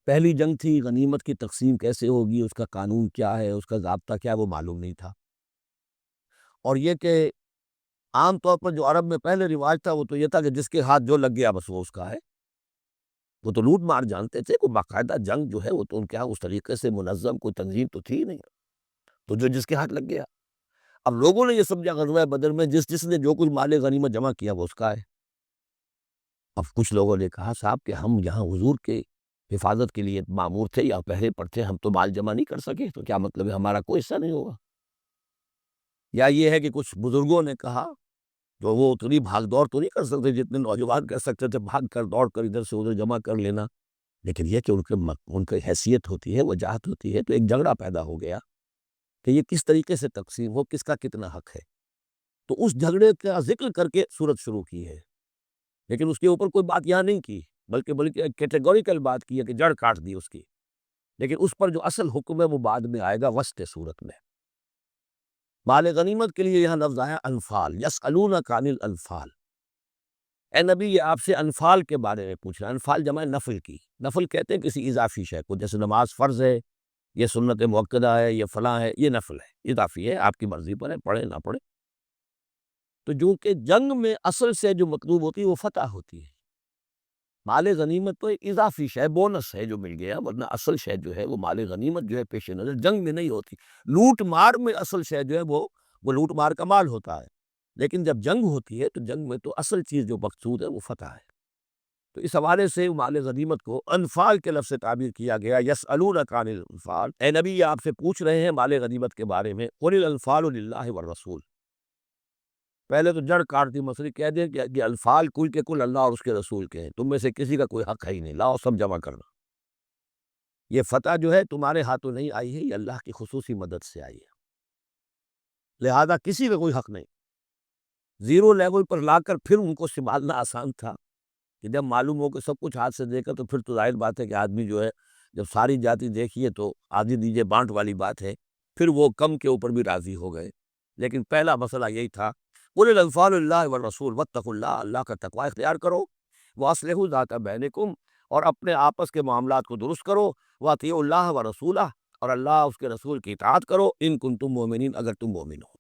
[SPEAKER 1] پہلی جنگ تھی، غنیمت کی تقسیم کیسے ہوگی، اس کا قانون کیا ہے، اس کا ضابطہ کیا ہے، وہ معلوم نہیں تھا، اور یہ کہ عام طور پر جو عرب میں پہلے رواج تھا وہ تو یہ تھا کہ جس کے ہاتھ جو لگ گیا بس وہ اس کا ہے۔ وہ تو لوٹ مار جانتے تھے، کوئی باقاعدہ جنگ جو ہے وہ تو ان کے ہاں اس طریقے سے منظم کوئی تنظیم تو تھی ہی نہیں، تو جو جس کے ہاتھ لگ گیا۔ اب لوگوں نے یہ سمجھا غزوہ بدر میں جس جس نے جو کچھ مال غنیمت جمع کیا وہ اس کا ہے۔ اب کچھ لوگوں نے کہا صاحب کہ ہم یہاں حضور کے حفاظت کے لیے مامور تھے یا پہرے پر تھے، ہم تو مال جمع نہیں کر سکے، تو کیا مطلب ہے ہمارا کوئی حصہ نہیں ہوگا؟ یا یہ ہے کہ کچھ بزرگوں نے کہا جو وہ اتنی بھاگ دوڑ تو نہیں کر سکتے جتنے نوجوان کر سکتے تھے، بھاگ کر دوڑ کر ادھر سے ادھر جمع کر لینا، لیکن یہ کہ ان کی حیثیت ہوتی ہے، وجاہت ہوتی ہے، تو ایک جھگڑا پیدا ہو گیا کہ یہ کس طریقے سے تقسیم ہو، کس کا کتنا حق ہے۔ تو اس جھگڑے کا ذکر کر کے سورت شروع کی ہے لیکن اس کے اوپر کوئی بات یہاں نہیں کی، بلکہ کیٹیگوریکل بات کی ہے کہ جڑ کاٹ دی اس کی، لیکن اس پر جو اصل حکم ہے وہ بعد میں آئے گا وسط صورت میں۔ مال غنیمت کے لیے یہاں لفظ آیا انفال، یسألونک عن الانفال، اے نبی یہ آپ سے انفال کے بارے میں پوچھ رہا ہے۔ انفال جمع ہے نفل کی، نفل کہتے ہیں کسی اضافی شے کو، جیسے نماز فرض ہے، یہ سنت مؤکدہ ہے، یہ فلاں ہے، یہ نفل ہے، اضافی ہے، آپ کی مرضی پر ہے، پڑھے نہ پڑھے۔ تو جو کہ جنگ میں اصل سے جو مطلوب ہوتی ہے وہ فتح ہوتی ہے، مال غنیمت تو ایک اضافی شے، بونس ہے جو مل گیا، ورنہ اصل شے جو ہے وہ مال غنیمت جو ہے پیش نظر جنگ میں نہیں ہوتی۔ لوٹ مار میں اصل شے جو ہے وہ لوٹ مار کا مال ہوتا ہے، لیکن جب جنگ ہوتی ہے تو جنگ میں تو اصل چیز جو مقصود ہے وہ فتح ہے۔ تو اس حوالے سے مال غنیمت کو انفال کے لفظ سے تعبیر کیا گیا، یسألونک عن الانفال، اے نبی یہ آپ سے پوچھ رہے ہیں مال غنیمت کے بارے میں، قل الانفال للہ والرسول، پہلے تو جڑ کاٹ دی مسئلے، کہہ دیں کہ یہ الفال کل کے کل اللہ اور اس کے رسول کے ہیں، تم میں سے کسی کا کوئی حق ہے ہی نہیں، لاؤ سب جمع کرنا۔ یہ فتح جو ہے تمہارے ہاتھوں نہیں آئی ہے، یہ اللہ کی خصوصی مدد سے آئی ہے، لہذا کسی کا کوئی حق نہیں۔ زیرو لیول پر لا کر پھر ان کو سنبھالنا آسان تھا، کہ جب معلوم ہو کہ سب کچھ ہاتھ سے دے کر، تو پھر تو ظاہر بات ہے کہ آدمی جو ہے جب ساری جاتی دیکھیے تو آدھی دیجیے بانٹ والی بات ہے، پھر وہ کم کے اوپر بھی راضی ہو گئے۔ لیکن پہلا مسئلہ یہی تھا، قل الانفال للہ والرسول واتقوا اللہ، اللہ کا تقوی اختیار کرو، واصلحوا ذات بینکم، اور اپنے آپس کے معاملات کو درست کرو، واطیعوا اللہ ورسولہ، اور اللہ اس کے رسول کی اطاعت کرو، ان کنتم مؤمنین، اگر تم مومن ہو۔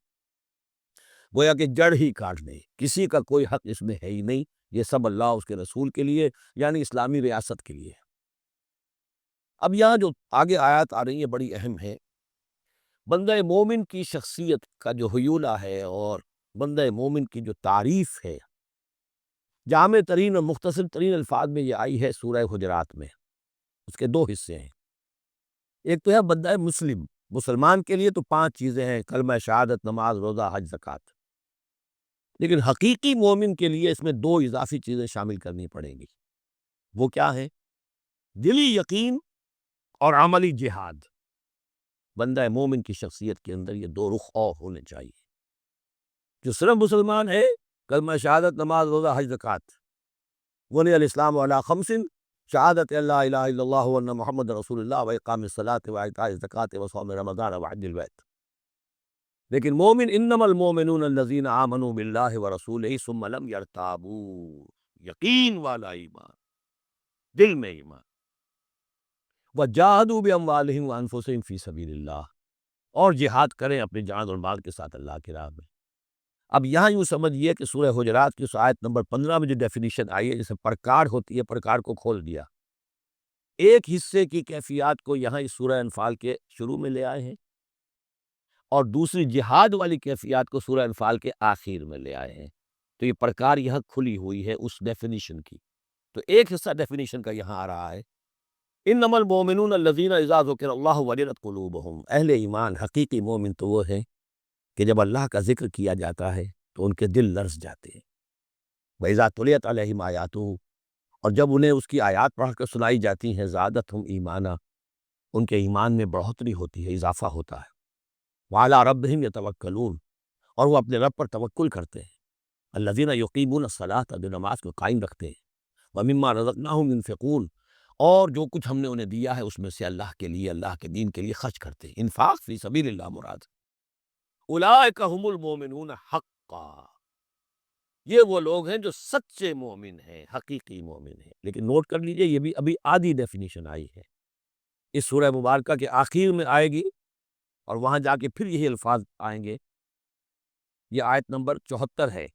[SPEAKER 1] گویا کہ جڑ ہی کاٹ دے، کسی کا کوئی حق اس میں ہے ہی نہیں، یہ سب اللہ اس کے رسول کے لیے، یعنی اسلامی ریاست کے لیے۔ اب یہاں جو آگے آیات آ رہی ہیں بڑی اہم ہے، بندہ مومن کی شخصیت کا جو حیولہ ہے اور بندہ مومن کی جو تعریف ہے، جامع ترین اور مختصر ترین الفاظ میں یہ آئی ہے سورہ حجرات میں۔ اس کے دو حصے ہیں، ایک تو ہے بندہ مسلم، مسلمان کے لیے تو 5 چیزیں ہیں، کلمہ شہادت، نماز، روزہ، حج، زکوٰۃ، لیکن حقیقی مومن کے لیے اس میں 2 اضافی چیزیں شامل کرنی پڑیں گی۔ وہ کیا ہے؟ دلی یقین اور عملی جہاد۔ بندہ مومن کی شخصیت کے اندر یہ 2 رخ اور ہونے چاہیے۔ جو صرف مسلمان ہے، کلمہ شہادت، نماز، روزہ، حج، زکوٰۃ، بنی الاسلام علی 5، شہادت اللہ الہ الا اللہ وان محمد رسول اللہ واقام الصلاۃ وایتاء الزکوٰۃ وصوم رمضان وحج البیت۔ لیکن مومن انما المؤمنون الذین آمنوا باللہ ورسولہ ثم لم یرتابوا، یقین والا ایمان، دل میں ایمان، وجاہدوا باموالہم وانفسہم فی سبیل اللہ، اور جہاد کریں اپنی جان اور مال کے ساتھ اللہ کی راہ میں۔ اب یہاں یوں سمجھیے کہ سورہ حجرات کی اس آیت نمبر 15 میں جو ڈیفینیشن آئی ہے، جیسے پرکار ہوتی ہے، پرکار کو کھول دیا، ایک حصے کی کیفیات کو یہاں اس سورہ انفال کے شروع میں لے آئے ہیں، اور دوسری جہاد والی کیفیات کو سورہ انفال کے آخر میں لے آئے ہیں۔ تو یہ پرکار یہاں کھلی ہوئی ہے اس ڈیفینیشن کی۔ تو ایک حصہ ڈیفینیشن کا یہاں آ رہا ہے، انما المؤمنون الذین اذا ذکر اللہ وجلت قلوبہم، اہل ایمان، حقیقی مومن تو وہ ہیں کہ جب اللہ کا ذکر کیا جاتا ہے تو ان کے دل لرز جاتے ہیں۔ وَإِذَا تُلِيَتْ عَلَيْهِمْ آیاتُهُ، اور جب انہیں اس کی آیات پڑھ کر سنائی جاتی ہیں، زادتہم ایمانا، ان کے ایمان میں بڑھوتری ہوتی ہے، اضافہ ہوتا ہے۔ وَعَلَىٰ رَبِّهِمْ يَتَوَكَّلُونَ، اور وہ اپنے رب پر توکل کرتے ہیں۔ الذین یقیمون الصلاۃ، جو نماز کو قائم رکھتے ہیں۔ وَمِمَّا رَزَقْنَاهُمْ يُنْفِقُونَ، اور جو کچھ ہم نے انہیں دیا ہے اس میں سے اللہ کے لیے، اللہ کے دین کے لیے خرچ کرتے ہیں۔ انفاق فی سبیل اللہ مراد۔ اولئک ھم المؤمنون حقا، یہ وہ لوگ ہیں جو سچے مومن ہیں، حقیقی مومن ہیں۔ لیکن نوٹ کر لیجئے یہ بھی ابھی آدھی ڈیفینیشن آئی ہے، اس سورہ مبارکہ کے آخر میں آئے گی، اور وہاں جا کے پھر یہی الفاظ آئیں گے۔ یہ آیت نمبر 74 ہے،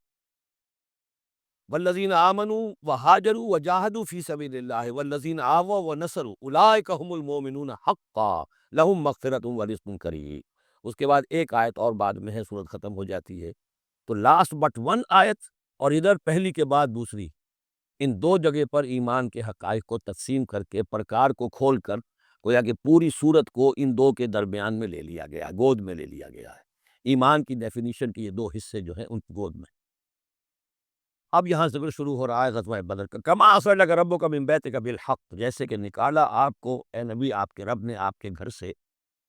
[SPEAKER 1] والذین آمنوا وہاجروا وجاہدوا فی سبیل اللہ والذین آووا ونصروا اولئک ھم المؤمنون حقا لہم مغفرۃ ورزق کریم۔ اس کے بعد ایک آیت اور بعد میں ہے، سورت ختم ہو جاتی ہے۔ تو لاسٹ بٹ ون آیت، اور ادھر پہلی کے بعد دوسری، ان 2 جگہ پر ایمان کے حقائق کو تقسیم کر کے، پرکار کو کھول کر، گویا کہ پوری صورت کو ان 2 کے درمیان میں لے لیا گیا، گود میں لے لیا گیا ہے۔ ایمان کی ڈیفینیشن کے یہ 2 حصے جو ہیں ان گود میں۔ اب یہاں ذکر شروع ہو رہا ہے غزوہ بدر کا، کما اخرجک ربک من بیتک بالحق، جیسے کہ نکالا آپ کو اے نبی آپ کے رب نے آپ کے گھر سے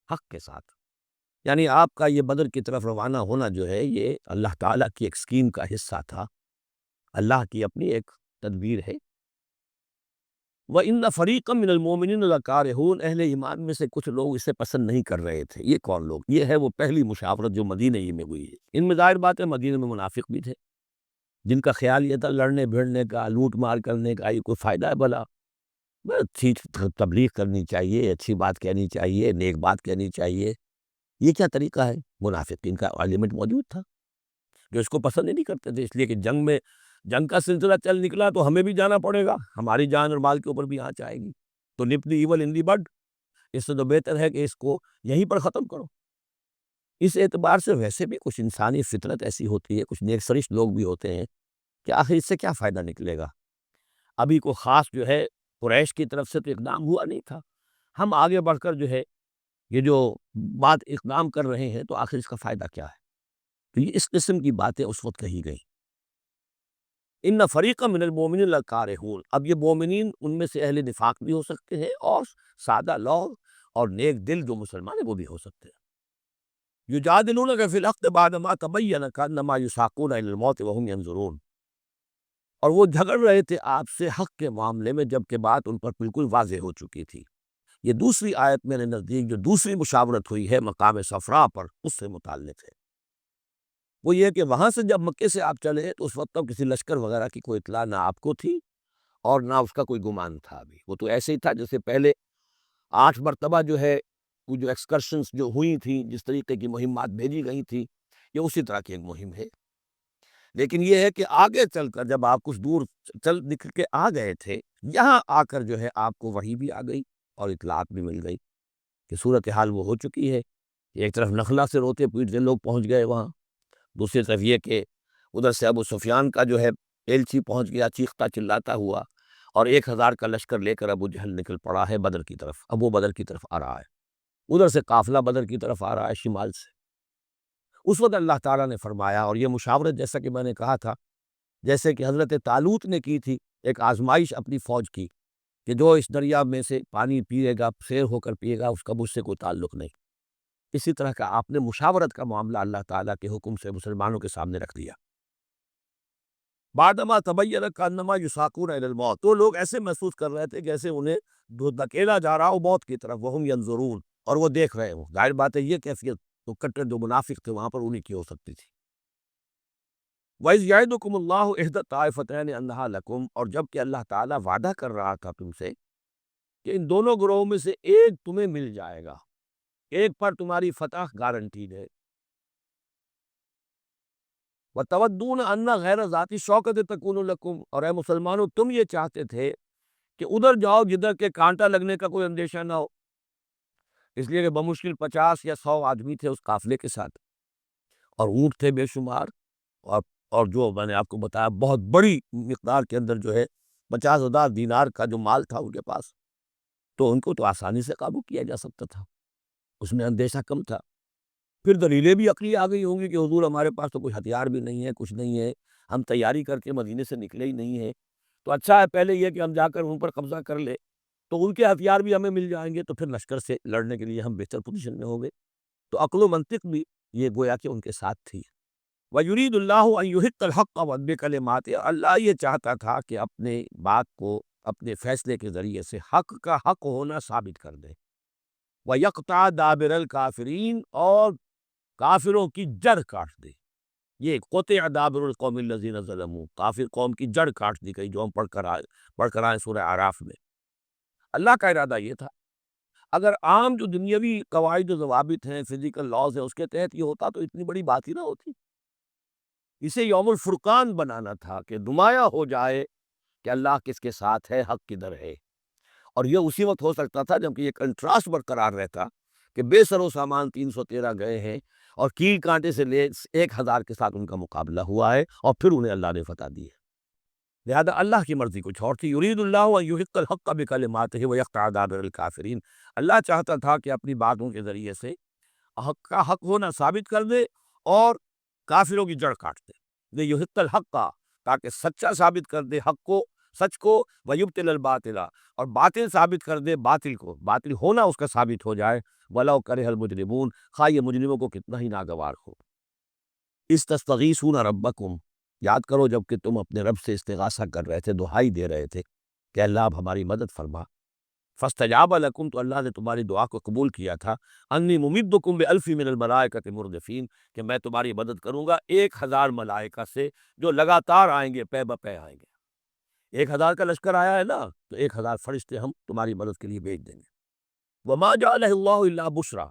[SPEAKER 1] حق کے ساتھ، یعنی آپ کا یہ بدر کی طرف روانہ ہونا جو ہے یہ اللہ تعالیٰ کی ایک اسکیم کا حصہ تھا، اللہ کی اپنی ایک تدبیر ہے۔ وَإِنَّ فَرِيقًا مِّنَ الْمُؤْمِنِينَ لَكَارِهُونَ، اہل ایمان میں سے کچھ لوگ اسے پسند نہیں کر رہے تھے۔ یہ کون لوگ؟ یہ ہے وہ پہلی مشاورت جو مدینہ ہی میں ہوئی ہے۔ ان میں ظاہر بات ہے مدینہ میں منافق بھی تھے، جن کا خیال یہ تھا لڑنے بھیڑنے کا، لوٹ مار کرنے کا، یہ کوئی فائدہ ہے بھلا؟ بس اچھی تبلیغ کرنی چاہیے، اچھی بات کہنی چاہیے، نیک بات کہنی چاہیے، یہ کیا طریقہ ہے؟ منافقین کا ایلیمنٹ موجود تھا جو اس کو پسند ہی نہیں کرتے تھے، اس لیے کہ جنگ کا سلسلہ چل نکلا تو ہمیں بھی جانا پڑے گا، ہماری جان اور مال کے اوپر بھی آنچ آئے گی، تو نپ دی ایول ان دی بڈ، اس سے تو بہتر ہے کہ اس کو یہیں پر ختم کرو۔ اس اعتبار سے ویسے بھی کچھ انسانی فطرت ایسی ہوتی ہے، کچھ نیک سرشت لوگ بھی ہوتے ہیں کہ آخر اس سے کیا فائدہ نکلے گا؟ ابھی کوئی خاص جو ہے قریش کی طرف سے تو اقدام ہوا نہیں تھا، ہم آگے بڑھ کر جو ہے یہ جو بات اقدام کر رہے ہیں تو آخر اس کا فائدہ کیا ہے؟ تو یہ اس قسم کی باتیں اس وقت کہی گئی۔ ان فریقا من المؤمنین لکارہون، اب یہ مومنین ان میں سے اہل نفاق بھی ہو سکتے ہیں اور سادہ لوگ اور نیک دل جو مسلمان ہیں وہ بھی ہو سکتے ہیں۔ یجادلونک فی الحق بعدما تبین کانما یساقون الی الموت وهم ینظرون، اور وہ جھگڑ رہے تھے آپ سے حق کے معاملے میں جبکہ بات ان پر بالکل واضح ہو چکی تھی۔ یہ دوسری آیت میرے نزدیک جو دوسری مشاورت ہوئی ہے مقام صفرا پر، اس سے متعلق ہے۔ وہ یہ کہ وہاں سے جب مکے سے آپ چلے تو اس وقت تک کسی لشکر وغیرہ کی کوئی اطلاع نہ آپ کو تھی اور نہ اس کا کوئی گمان تھا ابھی، وہ تو ایسے ہی تھا جیسے پہلے 8 مرتبہ جو ہے وہ جو ایکسکرشنز جو ہوئی تھیں، جس طریقے کی مہمات بھیجی گئی تھیں، یہ اسی طرح کی ایک مہم ہے۔ لیکن یہ ہے کہ آگے چل کر جب آپ کچھ دور چل نکل کے آ گئے تھے، یہاں آ کر جو ہے آپ کو وحی بھی آ گئی اور اطلاعات بھی مل گئی کہ صورتحال وہ ہو چکی ہے۔ ایک طرف نخلا سے روتے پیٹتے لوگ پہنچ گئے وہاں، دوسری طرف یہ کہ ادھر سے ابو سفیان کا جو ہے ایلچی پہنچ گیا چیختا چلاتا ہوا، اور 1000 کا لشکر لے کر ابو جہل نکل پڑا ہے بدر کی طرف، اب وہ بدر کی طرف آ رہا ہے، ادھر سے قافلہ بدر کی طرف آ رہا ہے شمال سے۔ اس وقت اللہ تعالیٰ نے فرمایا، اور یہ مشاورت جیسا کہ میں نے کہا تھا جیسے کہ حضرت طالوت نے کی تھی، ایک آزمائش اپنی فوج کی کہ جو اس دریا میں سے پانی پیے گا سیر ہو کر پیے گا اس کا مجھ سے کوئی تعلق نہیں، اسی طرح کا آپ نے مشاورت کا معاملہ اللہ تعالیٰ کے حکم سے مسلمانوں کے سامنے رکھ دیا۔ بعدما تبین کانما یساقون الی الموت، تو لوگ ایسے محسوس کر رہے تھے جیسے انہیں دھکیلا جا رہا ہو موت کی طرف، وہم ینظرون، اور وہ دیکھ رہے ہوں۔ ظاہر بات ہے یہ کیفیت تو کٹر جو منافق تھے وہاں پر انہیں کی ہو سکتی تھی۔ وَإِذْ يَعِدُكُمُ اللَّهُ إِحْدَى الطَّائِفَتَيْنِ أَنَّهَا لَكُمْ، اور جب کہ اللہ تعالیٰ وعدہ کر رہا تھا تم سے کہ ان دونوں گروہوں میں سے ایک تمہیں مل جائے گا، ایک پر تمہاری فتح گارنٹیڈ ہے۔ وَتَوَدُّونَ أَنَّ غَيْرَ ذَاتِ الشَّوْكَةِ تَكُونُ لَكُمْ، اور اے مسلمانوں تم یہ چاہتے تھے کہ ادھر جاؤ جدھر کے کانٹا لگنے کا کوئی اندیشہ نہ ہو، اس لیے کہ بمشکل 50 یا 100 آدمی تھے اس قافلے کے ساتھ، اور اونٹ تھے بے شمار، اور اور جو میں نے آپ کو بتایا بہت بڑی مقدار کے اندر جو ہے 50,000 دینار کا جو مال تھا ان کے پاس، تو ان کو تو آسانی سے قابو کیا جا سکتا تھا، اس میں اندیشہ کم تھا۔ پھر دلیلیں بھی عقلی آ گئی ہوں گی کہ حضور ہمارے پاس تو کوئی ہتھیار بھی نہیں ہے، کچھ نہیں ہے، ہم تیاری کر کے مدینے سے نکلے ہی نہیں ہیں، تو اچھا ہے پہلے یہ کہ ہم جا کر ان پر قبضہ کر لیں تو ان کے ہتھیار بھی ہمیں مل جائیں گے، تو پھر لشکر سے لڑنے کے لیے ہم بہتر پوزیشن میں ہوں گے۔ تو عقل و منطق بھی یہ گویا کہ ان کے ساتھ تھی۔ وَيُرِيدُ اللَّهُ أَن يُحِقَّ الْحَقَّ بِكَلِمَاتِهِ، اللہ یہ چاہتا تھا کہ اپنے بات کو اپنے فیصلے کے ذریعے سے حق کا حق ہونا ثابت کر دے، وَيَقْطَعَ دَابِرَ الْكَافِرِينَ، اور کافروں کی جڑ کاٹ دے۔ یہ قُطِعَ دَابِرُ الْقَوْمِ الَّذِينَ ظَلَمُوا، کافر قوم کی جڑ کاٹ دی گئی، جو ہم پڑھ کر آئے سورہ اعراف میں۔ اللہ کا ارادہ یہ تھا، اگر عام جو دنیاوی قواعد و ضوابط ہیں، فزیکل لاز ہیں، اس کے تحت یہ ہوتا تو اتنی بڑی بات ہی نہ ہوتی۔ اسے یوم الفرقان بنانا تھا کہ نمایاں ہو جائے کہ اللہ کس کے ساتھ ہے، حق کدھر ہے، اور یہ اسی وقت ہو سکتا تھا جبکہ یہ کنٹراسٹ برقرار رہتا کہ بے سر و سامان 313 گئے ہیں اور کیل کانٹے سے لے 1000 کے ساتھ ان کا مقابلہ ہوا ہے، اور پھر انہیں اللہ نے فتح دی ہے۔ لہذا اللہ کی مرضی کچھ اور تھی۔ یرید اللہ ان یحق الحق بکلماتہ ویقطع دابر الکافرین، اللہ چاہتا تھا کہ اپنی باتوں کے ذریعے سے حق کا حق ہونا ثابت کر دے اور کافروں کی جڑ کاٹ دے، یحق الحق کا، تاکہ سچا ثابت کر دے حق کو، سچ کو، ویبطل الباطل، اور باطل ثابت کر دے باطل کو، باطل ہونا اس کا ثابت ہو جائے، ولو کرہ المجرمون، خواہ یہ مجرموں کو کتنا ہی ناگوار ہو۔ استستغیثون ربکم، یاد کرو جب کہ تم اپنے رب سے استغاثہ کر رہے تھے، دعائی دے رہے تھے کہ اللہ اب ہماری مدد فرما۔ فاستجاب لکم، تو اللہ نے تمہاری دعا کو قبول کیا تھا۔ انی ممدکم بألف من الملائکۃ مردفین، کہ میں تمہاری مدد کروں گا 1000 ملائکہ سے جو لگاتار آئیں گے، پے بپے آئیں گے۔ 1000 کا لشکر آیا ہے نا، تو 1000 فرشتے ہم تمہاری مدد کے لیے بھیج دیں گے۔ وما جعلہ اللہ الا بشرا،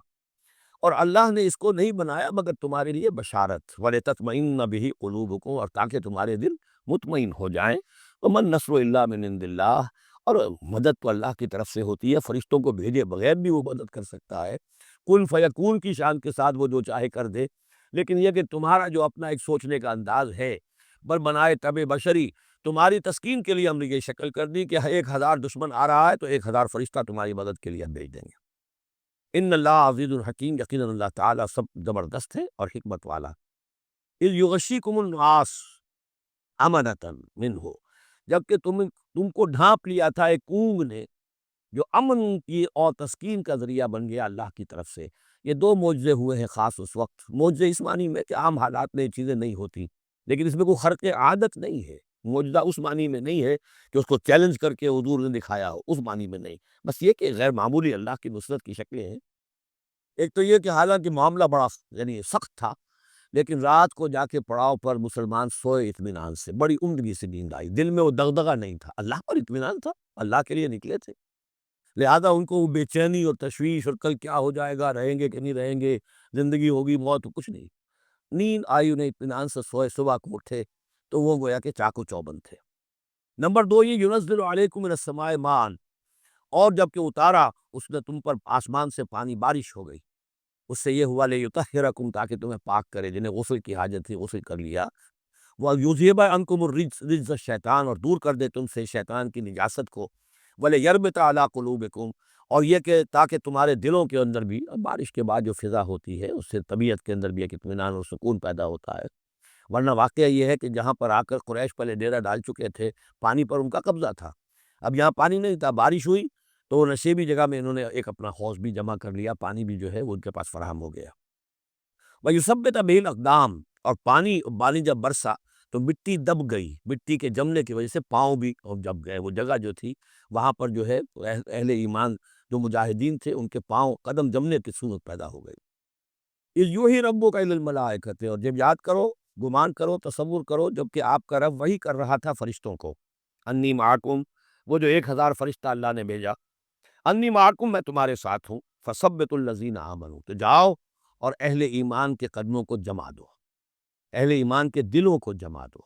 [SPEAKER 1] اور اللہ نے اس کو نہیں بنایا مگر تمہارے لیے بشارت، وَلِتَطْمَئِنَّ بِهِ قُلُوبُكُمْ، اور تاکہ تمہارے دل مطمئن ہو جائیں۔ وَمَن نَّصْرُ إِلَّا مِنْ عِندِ اللَّهِ، اور مدد تو اللہ کی طرف سے ہوتی ہے، فرشتوں کو بھیجے بغیر بھی وہ مدد کر سکتا ہے۔ کن فیکون کی شان کے ساتھ وہ جو چاہے کر دے، لیکن یہ کہ تمہارا جو اپنا ایک سوچنے کا انداز ہے، بر بنائے طبع بشری، تمہاری تسکین کے لیے ہم نے یہ شکل کر دی کہ 1000 دشمن آ رہا ہے تو 1000 فرشتہ تمہاری مدد کے لیے ہم بھیج دیں گے۔ ان اللہ عزیز الحکیم، یقیناً اللہ تعالیٰ سب زبردست ہے اور حکمت والا۔ اذ یغشیکم النعاس امنۃ منہ، جبکہ تم کو ڈھانپ لیا تھا ایک اونگ نے، جو امن کی اور تسکین کا ذریعہ بن گیا اللہ کی طرف سے۔ یہ 2 معجزے ہوئے ہیں خاص اس وقت، معجزے اس معنی میں کہ عام حالات میں یہ چیزیں نہیں ہوتی، لیکن اس میں کوئی خرق عادت نہیں ہے۔ معجزہ اس معنی میں نہیں ہے کہ اس کو چیلنج کر کے حضور نے دکھایا ہو، اس معنی میں نہیں، بس یہ کہ غیر معمولی اللہ کی نصرت کی شکلیں ہیں۔ ایک تو یہ کہ حالانکہ معاملہ بڑا یعنی سخت تھا، لیکن رات کو جا کے پڑاؤ پر مسلمان سوئے اطمینان سے، بڑی عمدگی سے نیند آئی، دل میں وہ دغدغہ نہیں تھا، اللہ پر اطمینان تھا، اللہ کے لیے نکلے تھے، لہذا ان کو وہ بے چینی اور تشویش اور کل کیا ہو جائے گا، رہیں گے کہ نہیں رہیں گے، زندگی ہوگی موت، کچھ نہیں، نیند آئی انہیں، اطمینان سے سوئے، صبح کو اٹھے تو وہ گویا کہ چاقو چوبند تھے۔ نمبر 2 یہ ینزل علیکم من السماء ماء، اور جب کہ اتارا اس نے تم پر آسمان سے پانی، بارش ہو گئی، اس سے یہ ہوا لیطہرکم، تاکہ تمہیں پاک کرے، جنہیں غسل کی حاجت تھی غسل کر لیا، وَیُذْہِبَ عَنکُمُ الرِّجْسَ الشیطان، اور دور کر دے تم سے شیطان کی نجاست کو، وَلِیَرْبِطَ عَلیٰ قُلُوبِکُم، اور یہ کہ تاکہ تمہارے دلوں کے اندر بھی، بارش کے بعد جو فضا ہوتی ہے اس سے طبیعت کے اندر بھی ایک اطمینان اور سکون پیدا ہوتا ہے۔ ورنہ واقعہ یہ ہے کہ جہاں پر آ کر قریش پہلے ڈیرہ ڈال چکے تھے، پانی پر ان کا قبضہ تھا، اب یہاں پانی نہیں تھا، بارش ہوئی تو وہ نشیبی جگہ میں انہوں نے ایک اپنا حوض بھی جمع کر لیا، پانی بھی جو ہے وہ ان کے پاس فراہم ہو گیا۔ وَيُثَبِّتَ بِهِ الْأَقْدَامَ، اور پانی جب برسا تو مٹی دب گئی، مٹی کے جمنے کی وجہ سے پاؤں بھی دب گئے، وہ جگہ جو تھی وہاں پر جو ہے اہل ایمان جو مجاہدین تھے ان کے پاؤں قدم جمنے کی صورت پیدا ہو گئی۔ اِذْ یُوحِی رَبُّکَ إِلَى الْمَلَائِکَةِ، اور جب یاد کرو، گمان کرو، تصور کرو، جب کہ آپ کا رب وحی کر رہا تھا فرشتوں کو، انی معکم، وہ جو 1000 فرشتہ اللہ نے بھیجا، انی معکم، میں تمہارے ساتھ ہوں، فثبتوا الذین آمنوا، تو جاؤ اور اہل ایمان کے قدموں کو جما دو، اہل ایمان کے دلوں کو جما دو۔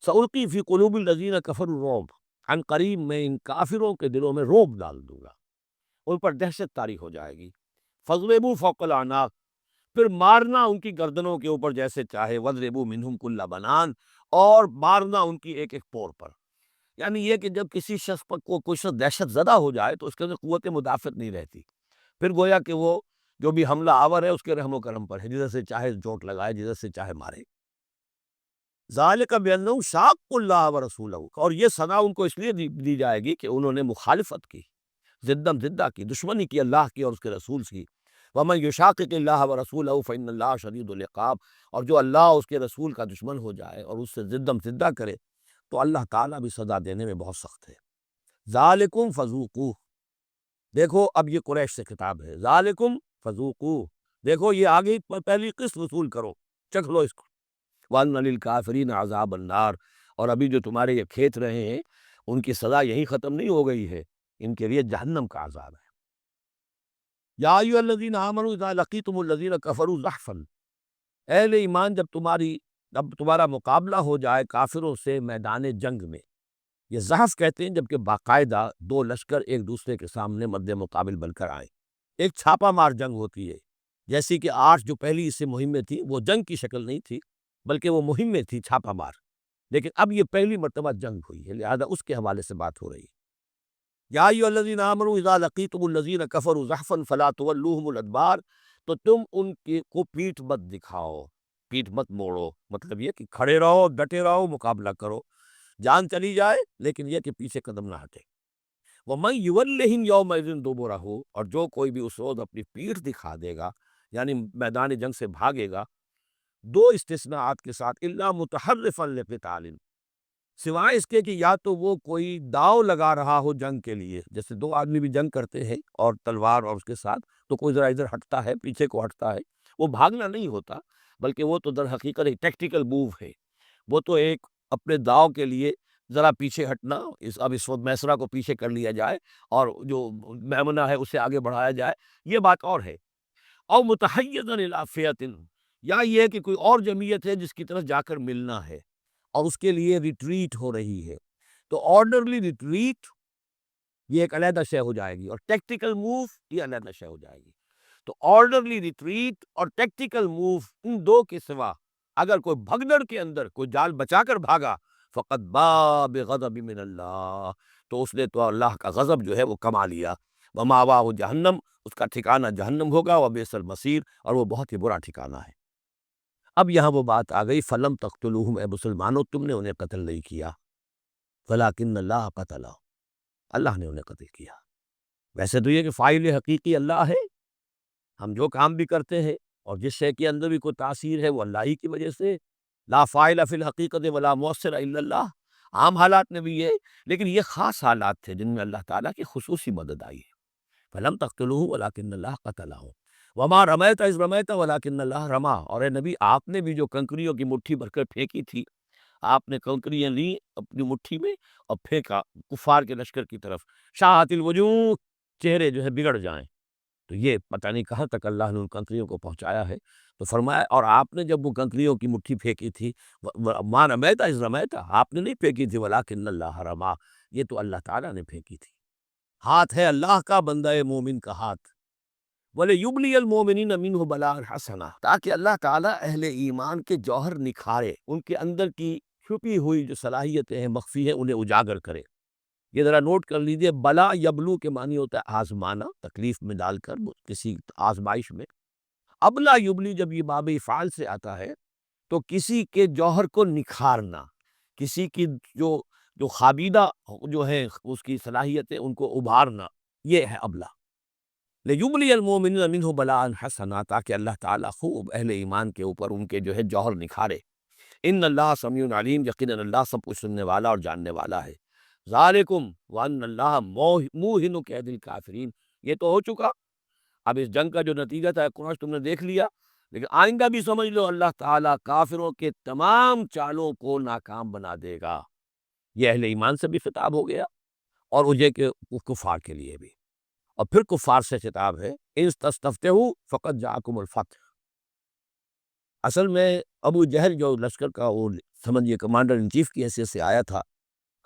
[SPEAKER 1] سألقی فی قلوب الذین کفروا الرعب، عن قریب میں ان کافروں کے دلوں میں رعب ڈال دوں گا، ان پر دہشت طاری ہو جائے گی۔ فاضربوا فوق الاعناق، پھر مارنا ان کی گردنوں کے اوپر جیسے چاہے، واضربوا منہم کل بنان، اور مارنا ان کی ایک ایک پور پر۔ یعنی یہ کہ جب کسی شخص پر کوئی شخص دہشت زدہ ہو جائے تو اس کے اندر قوت مدافعت نہیں رہتی، پھر گویا کہ وہ جو بھی حملہ آور ہے اس کے رحم و کرم پر ہے، جدھر سے چاہے چوٹ لگائے، جدھر سے چاہے مارے۔ ذالک بانہم شاقوا اللہ ورسولہ، اور یہ سزا ان کو اس لیے دی جائے گی کہ انہوں نے مخالفت کی، ضدم ضدہ کی، دشمنی کی اللہ کی اور اس کے رسول کی۔ ومن یشاقق اللہ ورسولہ فإن اللہ شدید العقاب، اور جو اللہ اور اس کے رسول کا دشمن ہو جائے اور اس سے ضدم ضدہ کرے تو اللہ تعالیٰ بھی سزا دینے میں بہت سخت ہے۔ ذالکم فذوقوہ، دیکھو اب یہ قریش سے خطاب ہے، ذالکم فذوقوہ، دیکھو یہ آگے پہلی قسط وصول کرو، چکھ لو اس کو۔ وَأَنَّ لِلْكَافِرِينَ عَذَابَ النَّارِ، اور ابھی جو تمہارے یہ کھیت رہے ہیں ان کی سزا یہی ختم نہیں ہو گئی ہے، ان کے لیے جہنم کا عذاب ہے۔ یا ایھا الذین آمنوا اذا لقیتم الذین کفروا زحفا، اہل ایمان جب تمہارا مقابلہ ہو جائے کافروں سے میدان جنگ میں، یہ زحف کہتے ہیں جبکہ باقاعدہ 2 لشکر ایک دوسرے کے سامنے مد مقابل بن کر آئے، ایک چھاپا مار جنگ ہوتی ہے، جیسی کہ 8 جو پہلی اس سے مہمیں تھی وہ جنگ کی شکل نہیں تھی بلکہ وہ مہمیں تھی چھاپا مار، لیکن اب یہ پہلی مرتبہ جنگ ہوئی ہے، لہذا اس کے حوالے سے بات ہو رہی ہے۔ یا ایھا الذین آمنوا اذا لقیتم الذین کفروا زحفا فلا تولوہم الادبار، تو تم ان کو پیٹھ مت دکھاؤ، پیٹھ مت موڑو، مطلب یہ کہ کھڑے رہو، ڈٹے رہو، مقابلہ کرو، جان چلی جائے لیکن یہ کہ پیچھے قدم نہ ہٹے۔ وَمَن یُوَلِّھِمْ یَوْمَئِذٍ دُبُرَہُ، اور جو کوئی بھی اس روز اپنی پیٹھ دکھا دے گا، یعنی میدان جنگ سے بھاگے گا، دو استثناءات کے ساتھ، الا متحرفا لقتال، سوائے اس کے کہ یا تو وہ کوئی داؤ لگا رہا ہو جنگ کے لیے، جیسے دو آدمی بھی جنگ کرتے ہیں اور تلوار اور اس کے ساتھ، تو کوئی ذرا ادھر ہٹتا ہے، پیچھے کو ہٹتا ہے، وہ بھاگنا نہیں ہوتا، بلکہ وہ تو در حقیقت ایک ٹیکٹیکل موو ہے، وہ تو ایک اپنے داؤ کے لیے ذرا پیچھے ہٹنا، اب اس وقت میسرا کو پیچھے کر لیا جائے اور جو میمنہ ہے اسے آگے بڑھایا جائے، یہ بات اور ہے۔ او متحیزا الی فئۃ، یا یہ ہے کہ کوئی اور جمعیت ہے جس کی طرف جا کر ملنا ہے اور اس کے لیے ریٹریٹ ہو رہی ہے، تو آرڈرلی ریٹریٹ یہ ایک علیحدہ شے ہو جائے گی، اور ٹیکٹیکل موو یہ علیحدہ شے ہو جائے گی۔ تو آرڈرلی ریٹریٹ اور ٹیکٹیکل موو، ان دو کے سوا اگر کوئی بھگدڑ کے اندر کوئی جال بچا کر بھاگا، فقط باء بغضب من اللہ، تو اس نے تو اللہ کا غضب جو ہے وہ کما لیا، ومأواہ جہنم، اس کا ٹھکانہ جہنم ہوگا، وبئس المصیر، اور وہ بہت ہی برا ٹھکانہ ہے۔ اب یہاں وہ بات آ گئی، فلم تقتلوہم، اے مسلمانوں تم نے انہیں قتل نہیں کیا، ولکن اللہ قتلہ، اللہ نے انہیں قتل کیا۔ ویسے تو یہ کہ فاعل حقیقی اللہ ہے، ہم جو کام بھی کرتے ہیں اور جس شے کے اندر بھی کوئی تاثیر ہے وہ اللہ ہی کی وجہ سے، لا فاعل فی الحقیقت ولا مؤثر الا اللہ، عام حالات میں بھی یہ، لیکن یہ خاص حالات تھے جن میں اللہ تعالیٰ کی خصوصی مدد آئی ہے۔ فلم تقتلوہ ولکن اللہ قتلہ، وما رمیت اذ رمیت ولکن اللہ رما، اور اے نبی آپ نے بھی جو کنکریوں کی مٹھی بھر کر پھینکی تھی، آپ نے کنکریاں لی اپنی مٹھی میں اور پھینکا کفار کے لشکر کی طرف، شاہت الوجوہ، چہرے جو ہے بگڑ جائیں، تو یہ پتہ نہیں کہاں تک اللہ نے ان کنکریوں کو پہنچایا ہے۔ تو فرمایا، اور آپ نے جب وہ کنکریوں کی مٹھی پھینکی تھی، ما رمیت اذ رمیت، آپ نے نہیں پھینکی تھی، ولکن اللہ رما، یہ تو اللہ تعالیٰ نے پھینکی تھی۔ ہاتھ ہے اللہ کا، بندہ مومن کا ہاتھ، وَلِيُبْلِيَ الْمُؤْمِنِينَ مِنْهُ بَلَاءً حَسَنًا، تاکہ اللہ تعالیٰ اہل ایمان کے جوہر نکھارے، ان کے اندر کی چھپی ہوئی جو صلاحیتیں ہیں، مخفی ہیں، انہیں اجاگر کرے۔ یہ ذرا نوٹ کر لیجئے، بلا یبلو کے معنی ہوتا ہے آزمانا، تکلیف میں ڈال کر کسی آزمائش میں۔ ابلا یبلی جب یہ باب افعال سے آتا ہے تو کسی کے جوہر کو نکھارنا، کسی کی جو خابیدہ جو ہے اس کی صلاحیتیں ان کو ابھارنا، یہ ہے ابلا۔ لیبلی المؤمنین منہ بلاء حسنا، تاکہ اللہ تعالیٰ خوب اہل ایمان کے اوپر ان کے جو ہے جوہر نکھارے۔ ان اللہ سمیع علیم، یقیناً اللہ سب کچھ سننے والا اور جاننے والا ہے۔ ذالکم وان اللہ موہن کید الکافرین، یہ تو ہو چکا، اب اس جنگ کا جو نتیجہ تھا قریش تم نے دیکھ لیا، لیکن آئندہ بھی سمجھ لو اللہ تعالیٰ کافروں کے تمام چالوں کو ناکام بنا دے گا۔ یہ اہل ایمان سے بھی خطاب ہو گیا اور اجے کے کفار کے لیے بھی، اور پھر کفار سے خطاب ہے، ان تستفتحوا فقد جاءکم الفتح۔ اصل میں ابو جہل جو لشکر کا وہ سمجھیے کمانڈر ان چیف کی حیثیت سے آیا تھا،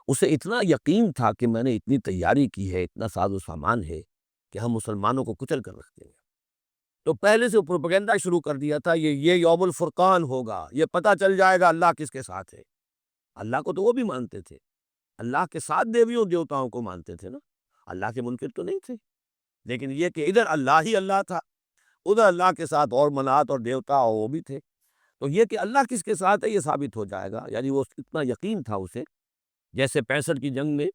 [SPEAKER 1] اسے اتنا یقین تھا کہ میں نے اتنی تیاری کی ہے، اتنا ساز و سامان ہے کہ ہم مسلمانوں کو کچل کر رکھ دیں گے، تو پہلے سے پروپیگنڈا شروع کر دیا تھا، یہ یوم الفرقان ہوگا، یہ پتہ چل جائے گا اللہ کس کے ساتھ ہے۔ اللہ کو تو وہ بھی مانتے تھے، اللہ کے ساتھ دیویوں دیوتاؤں کو مانتے تھے نا، اللہ کے منکر تو نہیں تھے، لیکن یہ کہ ادھر اللہ ہی اللہ تھا، ادھر اللہ کے ساتھ اور منات اور دیوتا وہ بھی تھے، تو یہ کہ اللہ کس کے ساتھ ہے یہ ثابت ہو جائے گا، یعنی وہ اتنا یقین تھا اسے، جیسے 65 کی جنگ میں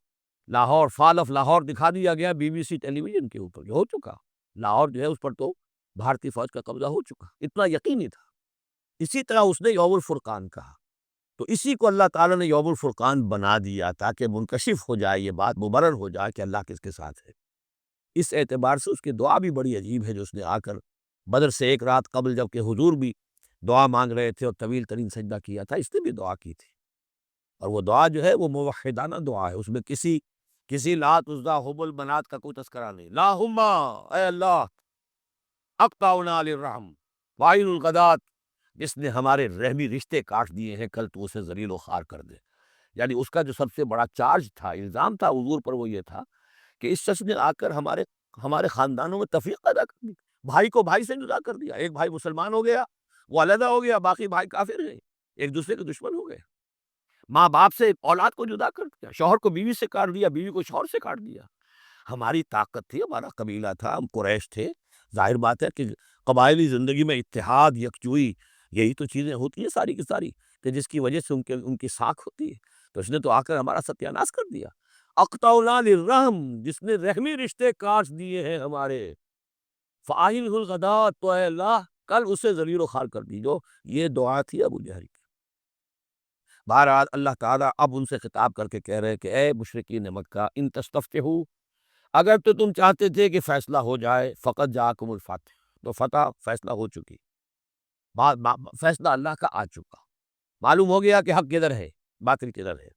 [SPEAKER 1] لاہور، فال آف لاہور دکھا دیا گیا B B C television کے اوپر، جو ہو چکا، لاہور جو ہے اس پر تو بھارتی فوج کا قبضہ ہو چکا، اتنا یقینی تھا۔ اسی طرح اس نے یوم الفرقان کہا، تو اسی کو اللہ تعالیٰ نے یوم الفرقان بنا دیا تاکہ منکشف ہو جائے، یہ بات مبرر ہو جائے کہ اللہ کس کے ساتھ ہے۔ اس اعتبار سے اس کی دعا بھی بڑی عجیب ہے، جو اس نے آ کر بدر سے ایک رات قبل جب کہ حضور بھی دعا مانگ رہے تھے اور طویل ترین سجدہ کیا تھا، اس نے بھی دعا کی تھی، اور وہ دعا جو ہے وہ موحدانہ دعا ہے، اس میں کسی لات عزا حبل منات کا کوئی تذکرہ نہیں۔ اللہم، اے اللہ، اقطعنا للرحم وعین الغدات، جس نے ہمارے رحمی رشتے کاٹ دیے ہیں، کل تو اسے ذلیل و خوار کر دے۔ یعنی اس کا جو سب سے بڑا چارج تھا، الزام تھا حضور پر، وہ یہ تھا کہ اس شخص نے آ کر ہمارے خاندانوں میں تفریق پیدا کر دی، بھائی کو بھائی سے جدا کر دیا، ایک بھائی مسلمان ہو گیا، وہ علیحدہ ہو گیا، باقی بھائی کافر گئے، ایک دوسرے کے دشمن ہو گئے، ماں باپ سے اولاد کو جدا کر دیا، شوہر کو بیوی سے کاٹ دیا، بیوی کو شوہر سے کاٹ دیا۔ ہماری طاقت تھی، ہمارا قبیلہ تھا، ہم قریش تھے، ظاہر بات ہے کہ قبائلی زندگی میں اتحاد، یکجوئی، یہی تو چیزیں ہوتی ہیں ساری کی ساری، کہ جس کی وجہ سے ان کی ساکھ ہوتی ہے، تو اس نے تو آ کر ہمارا ستیہ ناش کر دیا۔ اقطعنا للرحم، جس نے رحمی رشتے کاٹ دیے ہیں ہمارے، فاہل الغدات، تو اے اللہ کل اسے ذلیل و خوار کر دیجو۔ یہ دعا تھی ابو جہل کی۔ بہرحال اللہ تعالیٰ اب ان سے خطاب کر کے کہہ رہے کہ اے مشرکین مکہ ان تستفتحوا، اگر تو تم چاہتے تھے کہ فیصلہ ہو جائے، فقط جاءکم الفتح، تو فتح فیصلہ ہو چکی، فیصلہ اللہ کا آ چکا، معلوم ہو گیا کہ حق کدھر ہے، باطل کدھر ہے۔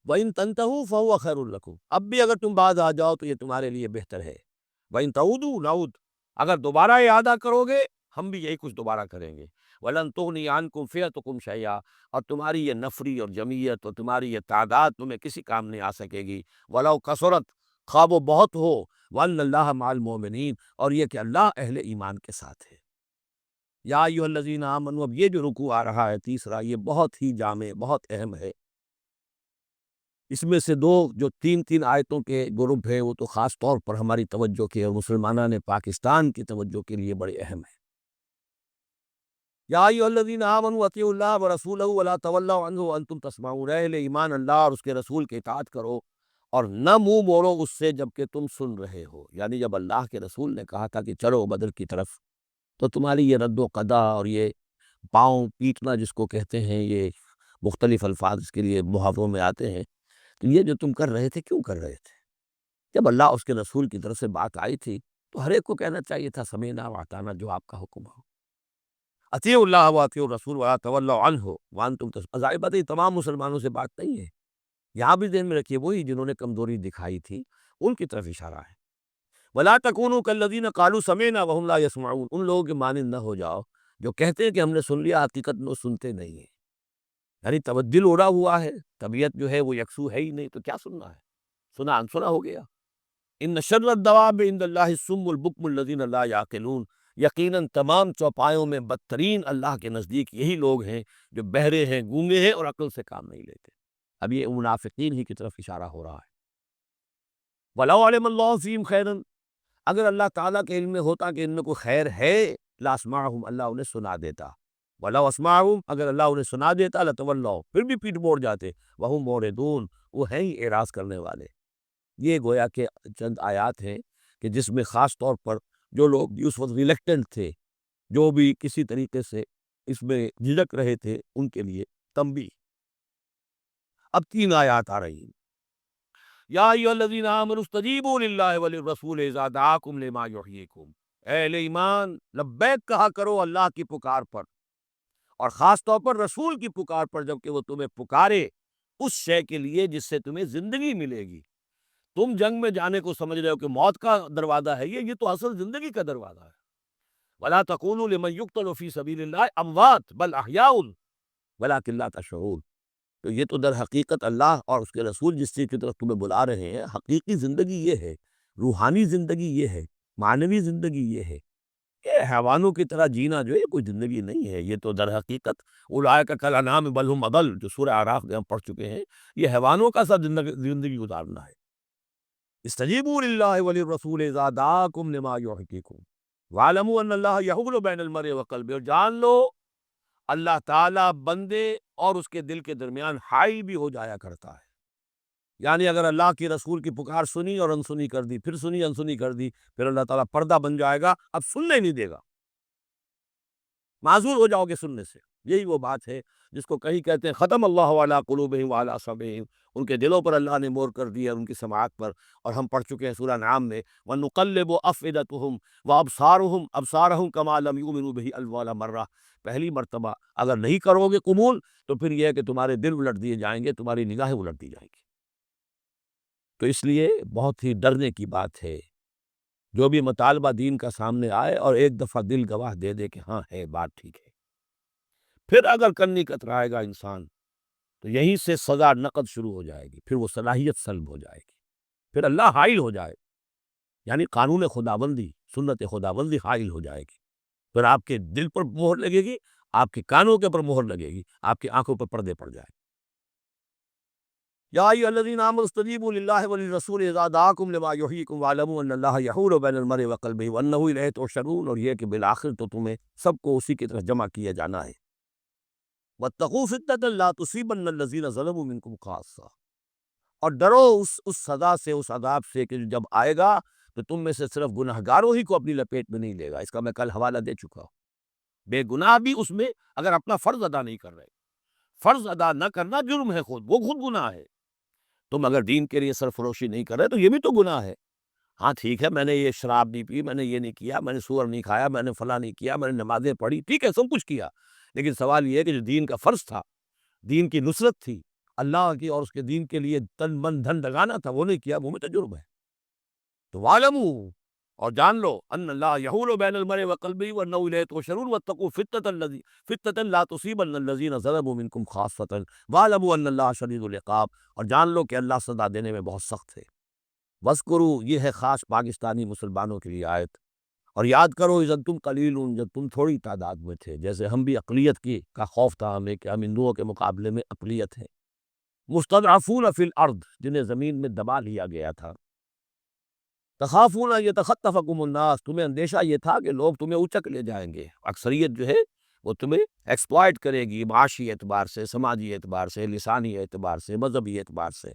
[SPEAKER 1] وَإِن تَنْتَهُوا فَهُوَ خَيْرٌ لَكُمْ، اب بھی اگر تم باز آ جاؤ تو یہ تمہارے لیے بہتر ہے۔ وَإِن تَعُودُوا نَعُودْ، اگر دوبارہ اعادہ کرو گے ہم بھی یہی کچھ دوبارہ کریں گے۔ وَلَن تُغْنِيَ عَنْكُمْ فِئَتُكُمْ شَيْئًا، اور تمہاری یہ نفری اور جمعیت اور تمہاری یہ تعداد تمہیں کسی کام نہیں آ سکے گی۔ وَلَوْ كَثُرَتْ، خواہ وہ بہت ہو، وَأَنَّ اللَّهَ مَعَ الْمُؤْمِنِينَ، اور یہ کہ اللہ اہل ایمان کے ساتھ ہے۔ یا ایھا الذین آمنوا، اب یہ جو رکوع آ رہا ہے تیسرا، یہ بہت ہی جامع، بہت اہم ہے۔ اس میں سے دو جو تین تین آیتوں کے گروپ ہیں وہ تو خاص طور پر ہماری توجہ کے اور مسلمانان پاکستان کی توجہ کے لیے بڑے اہم ہیں۔ یا ایھا الذین آمنوا اطیعوا اللہ ورسولہ ولا تولوا عنہ وانتم تسمعون، اے اہل ایمان اللہ اور اس کے رسول کی اطاعت کرو اور نہ منہ موڑو اس سے جبکہ تم سن رہے ہو۔ یعنی جب اللہ کے رسول نے کہا تھا کہ چلو بدر کی طرف، تو تمہاری یہ رد و قدا اور یہ پاؤں پیٹنا جس کو کہتے ہیں، یہ مختلف الفاظ اس کے لیے محاوروں میں آتے ہیں، تو یہ جو تم کر رہے تھے کیوں کر رہے تھے؟ جب اللہ اس کے رسول کی طرف سے بات آئی تھی تو ہر ایک کو کہنا چاہیے تھا سمعنا واطعنا، جو آپ کا حکم ہو۔ اطیعوا اللہ واطیعوا الرسول ولا تولوا عنہ وانتم تسمعون، ظاہر بات ہے یہ تمام مسلمانوں سے بات نہیں ہے، یہاں بھی ذہن میں رکھیے وہی جنہوں نے کمزوری دکھائی تھی ان کی طرف اشارہ ہے۔ ولا تکونوا کالذین قالوا سمعنا وهم لا يسمعون، ان لوگوں کے مانند نہ ہو جاؤ جو کہتے ہیں کہ ہم نے سن لیا، حقیقت میں وہ سنتے نہیں ہیں۔ یعنی دل اڑا ہوا ہے، طبیعت جو ہے وہ یکسو ہے ہی نہیں، تو کیا سننا ہے؟ سنا انسنا ہو گیا۔ ان شر الدواب عند اللہ الصم البکم الذین لا یعقلون، یقیناً تمام چوپایوں میں بدترین اللہ کے نزدیک یہی لوگ ہیں جو بہرے ہیں، گونگے ہیں اور عقل سے کام نہیں لیتے۔ اب یہ منافقین ہی کی طرف اشارہ ہو رہا ہے۔ وَلَوْ عَلِمَ اللَّهُ فِيهِمْ خَيْرًا، اگر اللہ تعالیٰ کے علم میں ہوتا کہ ان میں کوئی خیر ہے، لَأَسْمَعَهُمْ، اللہ انہیں سنا دیتا۔ وَلَوْ أَسْمَعَهُمْ، اگر اللہ انہیں سنا دیتا، لَتَوَلَّوْا، پھر بھی پیٹ موڑ جاتے، وَهُمْ مُعْرِضُونَ، وہ ہیں ہی اعراض کرنے والے۔ یہ گویا کہ چند آیات ہیں کہ جس میں خاص طور پر جو لوگ اس وقت ریلیکٹنٹ تھے، جو بھی کسی طریقے سے اس میں جھجک رہے تھے، ان کے لیے تنبیہ۔ اب تین آیات آ رہی ہیں۔ یا ایھا الذین آمنوا استجیبوا للہ وللرسول اذا دعاکم لما یحییکم، اے اہل ایمان لبیک کہا کرو اللہ کی پکار پر، اور خاص طور پر رسول کی پکار پر جب کہ وہ تمہیں پکارے اس شے کے لیے جس سے تمہیں زندگی ملے گی۔ تم جنگ میں جانے کو سمجھ رہے ہو کہ موت کا دروازہ ہے، یہ تو اصل زندگی کا دروازہ ہے۔ وَلَا تَقُولُوا لِمَن يُقْتَلُ فِي سَبِيلِ اللَّهِ أَمْوَاتٌ بَلْ أَحْيَاءٌ وَلَٰكِن لَا تَشْعُرُونَ، تو یہ تو در حقیقت اللہ اور اس کے رسول جس چیز کی طرف تمہیں بلا رہے ہیں، حقیقی زندگی یہ ہے، روحانی زندگی یہ ہے، معنوی زندگی یہ ہے۔ یہ حیوانوں کی طرح جینا جو ہے یہ کوئی زندگی نہیں ہے، یہ تو در حقیقت اولئک کالانعام بل هم اضل، جو سورہ اعراف میں ہم پڑھ چکے ہیں، یہ حیوانوں کا سا زندگی گزارنا ہے۔ استجیبوا للہ وللرسول اذا دعاکم لما یحییکم واعلموا ان اللہ یحول بین المرء وقلبہ، اور جان لو اللہ تعالیٰ بندے اور اس کے دل کے درمیان حائل بھی ہو جایا کرتا ہے۔ یعنی اگر اللہ کی رسول کی پکار سنی اور انسنی کر دی، پھر سنی انسنی کر دی، پھر اللہ تعالیٰ پردہ بن جائے گا، اب سننے نہیں دے گا، معذور ہو جاؤ گے سننے سے۔ یہی وہ بات ہے جس کو کہیں کہتے ہیں ختم اللہ علی قلوبہم وعلی سمعہم، ان کے دلوں پر اللہ نے مہر کر دی ہے، ان کی سماعت پر، اور ہم پڑھ چکے ہیں سورہ انعام میں وَنُقَلِّبُ أَفْئِدَتَهُمْ وَأَبْصَارَهُمْ كَمَا لَمْ يُؤْمِنُوا بِهِ أَوَّلَ مرہ، پہلی مرتبہ اگر نہیں کرو گے قبول تو پھر یہ ہے کہ تمہارے دل الٹ دیے جائیں گے، تمہاری نگاہیں الٹ دی جائیں گی۔ تو اس لیے بہت ہی ڈرنے کی بات ہے جو بھی مطالبہ دین کا سامنے آئے اور ایک دفعہ دل گواہ دے دے کہ ہاں ہے بات ٹھیک ہے، پھر اگر کنی کترائے گا انسان تو یہیں سے سزا نقد شروع ہو جائے گی، پھر وہ صلاحیت سلب ہو جائے گی، پھر اللہ حائل ہو جائے، یعنی قانون خداوندی، سنت خداوندی حائل ہو جائے گی، پھر آپ کے دل پر مہر لگے گی، آپ کے کانوں کے پر مہر لگے گی، آپ کی آنکھوں پر پردے پڑ جائیں۔ یا ایھا الذین آمنوا استجیبوا للہ وللرسول اذا دعاکم لما یحییکم واعلموا ان اللہ یحول بین المرء وقلبہ وانہ الیہ تحشرون، اور یہ کہ بالآخر تو تمہیں سب کو اسی کی طرف جمع کیا جانا ہے۔ واتقوا فتنة لا تصیبن الذین ظلموا منکم خاصہ، اور ڈرو اس سزا سے، اس عذاب سے کہ جب آئے گا تو تم میں سے صرف گنہگاروں ہی کو اپنی لپیٹ میں نہیں لے گا۔ اس کا میں کل حوالہ دے چکا ہوں۔ بے گناہ بھی اس میں اگر اپنا فرض ادا نہیں کر رہے، فرض ادا نہ کرنا جرم ہے، خود وہ خود گناہ ہے۔ تم اگر دین کے لیے سرفروشی نہیں کر رہے تو یہ بھی تو گناہ ہے۔ ہاں ٹھیک ہے، میں نے یہ شراب نہیں پی، میں نے یہ نہیں کیا، میں نے سور نہیں کھایا، میں نے فلاں نہیں کیا، میں نے نمازیں پڑھی، ٹھیک ہے سب کچھ کیا، لیکن سوال یہ ہے کہ جو دین کا فرض تھا، دین کی نصرت تھی، اللہ کی اور اس کے دین کے لیے تن من دھن لگانا تھا، وہ نہیں کیا، وہ میں تو جرم ہے۔ تو وَاعْلَمُوا، اور جان لو، ان اللہ یحول بین المرء وقلبہ وانہ الیہ تحشرون واتقوا فتنة لا تصیبن الذین ظلموا منکم خاصۃ واعلموا ان اللہ شدید العقاب، اور جان لو کہ اللہ سزا دینے میں بہت سخت ہے۔ وَاذْكُرُوا، یہ ہے خاص پاکستانی مسلمانوں کے لیے آیت، اور یاد کرو اذ انتم قلیل، جب تم تھوڑی تعداد میں تھے، جیسے ہم بھی اقلیت کی کا خوف تھا ہمیں کہ ہم ہندوؤں کے مقابلے میں اقلیت ہیں، مستضعفون فی الارض، جنہیں زمین میں دبا لیا گیا تھا، تخافون ان یتخطفکم الناس، تمہیں اندیشہ یہ تھا کہ لوگ تمہیں اچک لے جائیں گے، اکثریت جو ہے وہ تمہیں ایکسپلائٹ کرے گی، معاشی اعتبار سے، سماجی اعتبار سے، لسانی اعتبار سے، مذہبی اعتبار سے۔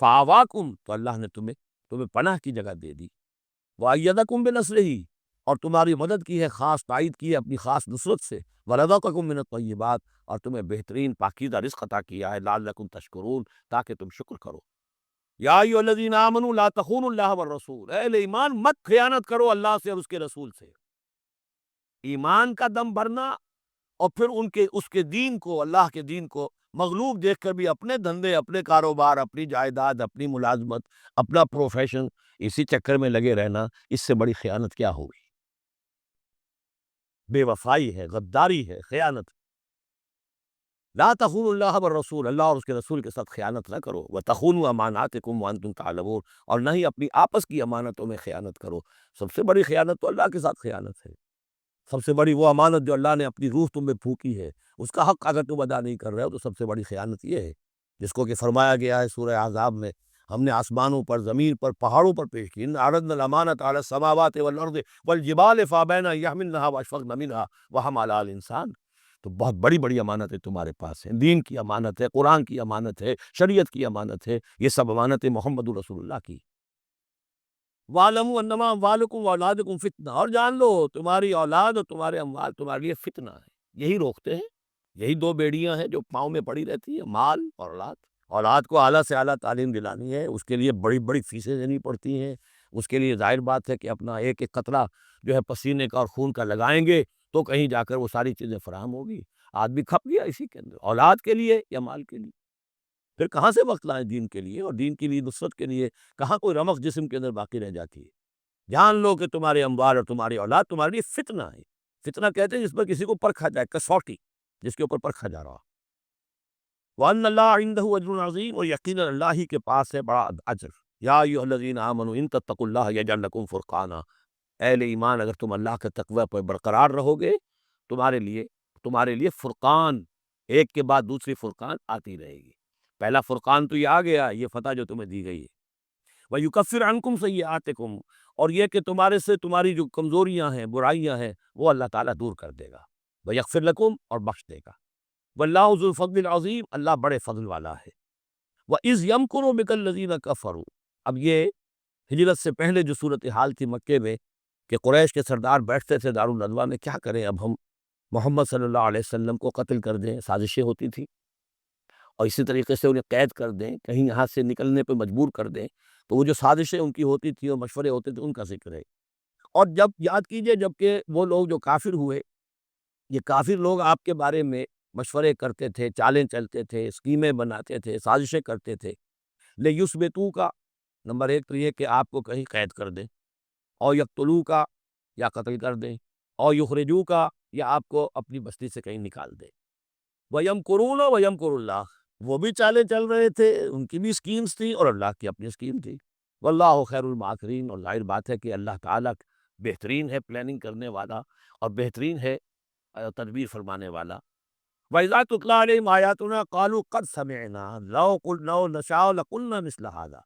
[SPEAKER 1] فآواکم، تو اللہ نے تمہیں پناہ کی جگہ دے دی، وَأَيَّدَكُم بِنَصْرِهِ، اور تمہاری مدد کی ہے، خاص تائید کی ہے اپنی خاص نصرت سے، وَرَزَقَكُم مِّنَ الطَّيِّبَاتِ، اور تمہیں بہترین پاکیزہ رزق عطا کیا ہے، لعلکم تشکرون، تاکہ تم شکر کرو۔ یا ایھا الذین آمنوا لا تخونوا اللہ والرسول، اے اہل ایمان مت خیانت کرو اللہ سے اور اس کے رسول سے۔ ایمان کا دم بھرنا اور پھر اس کے دین کو، اللہ کے دین کو مغلوب دیکھ کر بھی اپنے دھندے، اپنے کاروبار، اپنی جائیداد، اپنی ملازمت، اپنا پروفیشن، اسی چکر میں لگے رہنا، اس سے بڑی خیانت کیا ہوگی؟ بے وفائی ہے، غداری ہے، خیانت۔ لا تخونوا اللہ والرسول، اللہ اور اس کے رسول کے ساتھ خیانت نہ کرو، وتخونوا اماناتکم وانتم تعلمون، اور نہ ہی اپنی آپس کی امانتوں میں خیانت کرو۔ سب سے بڑی خیانت تو اللہ کے ساتھ خیانت ہے، سب سے بڑی وہ امانت جو اللہ نے اپنی روح تم میں پھونکی ہے، اس کا حق اگر تم ادا نہیں کر رہے ہو تو سب سے بڑی خیانت یہ ہے، جس کو کہ فرمایا گیا ہے سورہ احزاب میں، ہم نے آسمانوں پر، زمین پر، پہاڑوں پر پیش کی، ان عرضنا الامانۃ علی السماوات والارض والجبال فابین ان یحملنها واشفقن منها وحملها الانسان۔ تو بہت بڑی بڑی امانتیں تمہارے پاس ہیں، دین کی امانت ہے، قرآن کی امانت ہے، شریعت کی امانت ہے، یہ سب امانتیں محمد رسول اللہ کی۔ وَاعْلَمُوا أَنَّمَا أَمْوَالُكُمْ وَأَوْلَادُكُمْ فِتْنَةٌ، اور جان لو تمہاری اولاد اور تمہارے اموال تمہارے لیے فتنہ ہے، یہی روکتے ہیں، یہی دو بیڑیاں ہیں جو پاؤں میں پڑی رہتی ہیں، مال اور اولاد۔ اولاد کو اعلیٰ سے اعلیٰ تعلیم دلانی ہے، اس کے لیے بڑی بڑی فیسیں دینی پڑتی ہیں، اس کے لیے ظاہر بات ہے کہ اپنا ایک ایک قطرہ جو ہے پسینے کا اور خون کا لگائیں گے تو کہیں جا کر وہ ساری چیزیں فراہم ہوگی۔ آدمی کھپ گیا اسی کے اندر، اولاد کے لیے یا مال کے لیے، پھر کہاں سے وقت لائیں دین کے لیے اور دین کی لیے نصرت کے لیے؟ کہاں کوئی رمق جسم کے اندر باقی رہ جاتی ہے؟ جان لو کہ تمہارے اموال اور تمہاری اولاد تمہارے لیے فتنہ ہے۔ فتنہ کہتے ہیں جس پر کسی کو پرکھا جائے، کسوٹی جس کے اوپر پرکھا جا رہا۔ وَأَنَّ اللَّهَ عِندَهُ أَجْرٌ عَظِيمٌ، اور یقیناً اللہ ہی کے پاس ہے بڑا اجر۔ یا ایھا الذین آمنوا ان تتقوا اللہ یجعل لکم فرقانا، اے اہل ایمان اگر تم اللہ کے تقوی پر برقرار رہو گے، تمہارے لیے فرقان، ایک کے بعد دوسری فرقان آتی رہے گی۔ پہلا فرقان تو یہ آ گیا، یہ فتح جو تمہیں دی گئی ہے۔ وَيُكَفِّرْ عَنْكُمْ سَيِّئَاتِكُمْ، اور یہ کہ تمہارے سے تمہاری جو کمزوریاں ہیں، برائیاں ہیں، وہ اللہ تعالیٰ دور کر دے گا۔ وَيَغْفِرْ لَكُمْ، اور بخش دے گا۔ وَاللَّهُ ذُو الْفَضْلِ الْعَظِيمِ، اللہ بڑے فضل والا ہے۔ وَإِذْ يَمْكُرُ بِكَ الَّذِينَ كَفَرُوا، اب یہ ہجرت سے پہلے جو صورتحال تھی مکے میں کہ قریش کے سردار بیٹھتے تھے دارالندوا میں، کیا کریں اب ہم محمد صلی اللہ علیہ وسلم کو قتل کر دیں، سازشیں ہوتی تھیں، اور اسی طریقے سے انہیں قید کر دیں، کہیں یہاں سے نکلنے پہ مجبور کر دیں، تو وہ جو سازشیں ان کی ہوتی تھیں اور مشورے ہوتے تھے ان کا ذکر ہے۔ اور جب یاد کیجئے جب کہ وہ لوگ جو کافر ہوئے، یہ کافر لوگ آپ کے بارے میں مشورے کرتے تھے، چالیں چلتے تھے، اسکیمیں بناتے تھے، سازشیں کرتے تھے، لیسبتو کا، نمبر ایک تو یہ کہ آپ کو کہیں قید کر دیں، اور یقتلو کا، یا قتل کر دیں، اور یخرجو کا، یا آپ کو اپنی بستی سے کہیں نکال دیں۔ وَيَمْكُرُونَ وَيَمْكُرُ اللَّهُ، وہ بھی چالیں چل رہے تھے، ان کی بھی اسکیمز تھی اور اللہ کی اپنی اسکیم تھی۔ واللہ خیر الماکرین، اور ظاہر بات ہے کہ اللہ تعالیٰ بہترین ہے پلاننگ کرنے والا، اور بہترین ہے تدبیر فرمانے والا۔ وَإِذَا تُتْلَىٰ عَلَيْهِمْ آيَاتُنَا قَالُوا قَدْ سَمِعْنَا لَوْ نَشَاءُ لَقُلْنَا مِثْلَ هَٰذَا،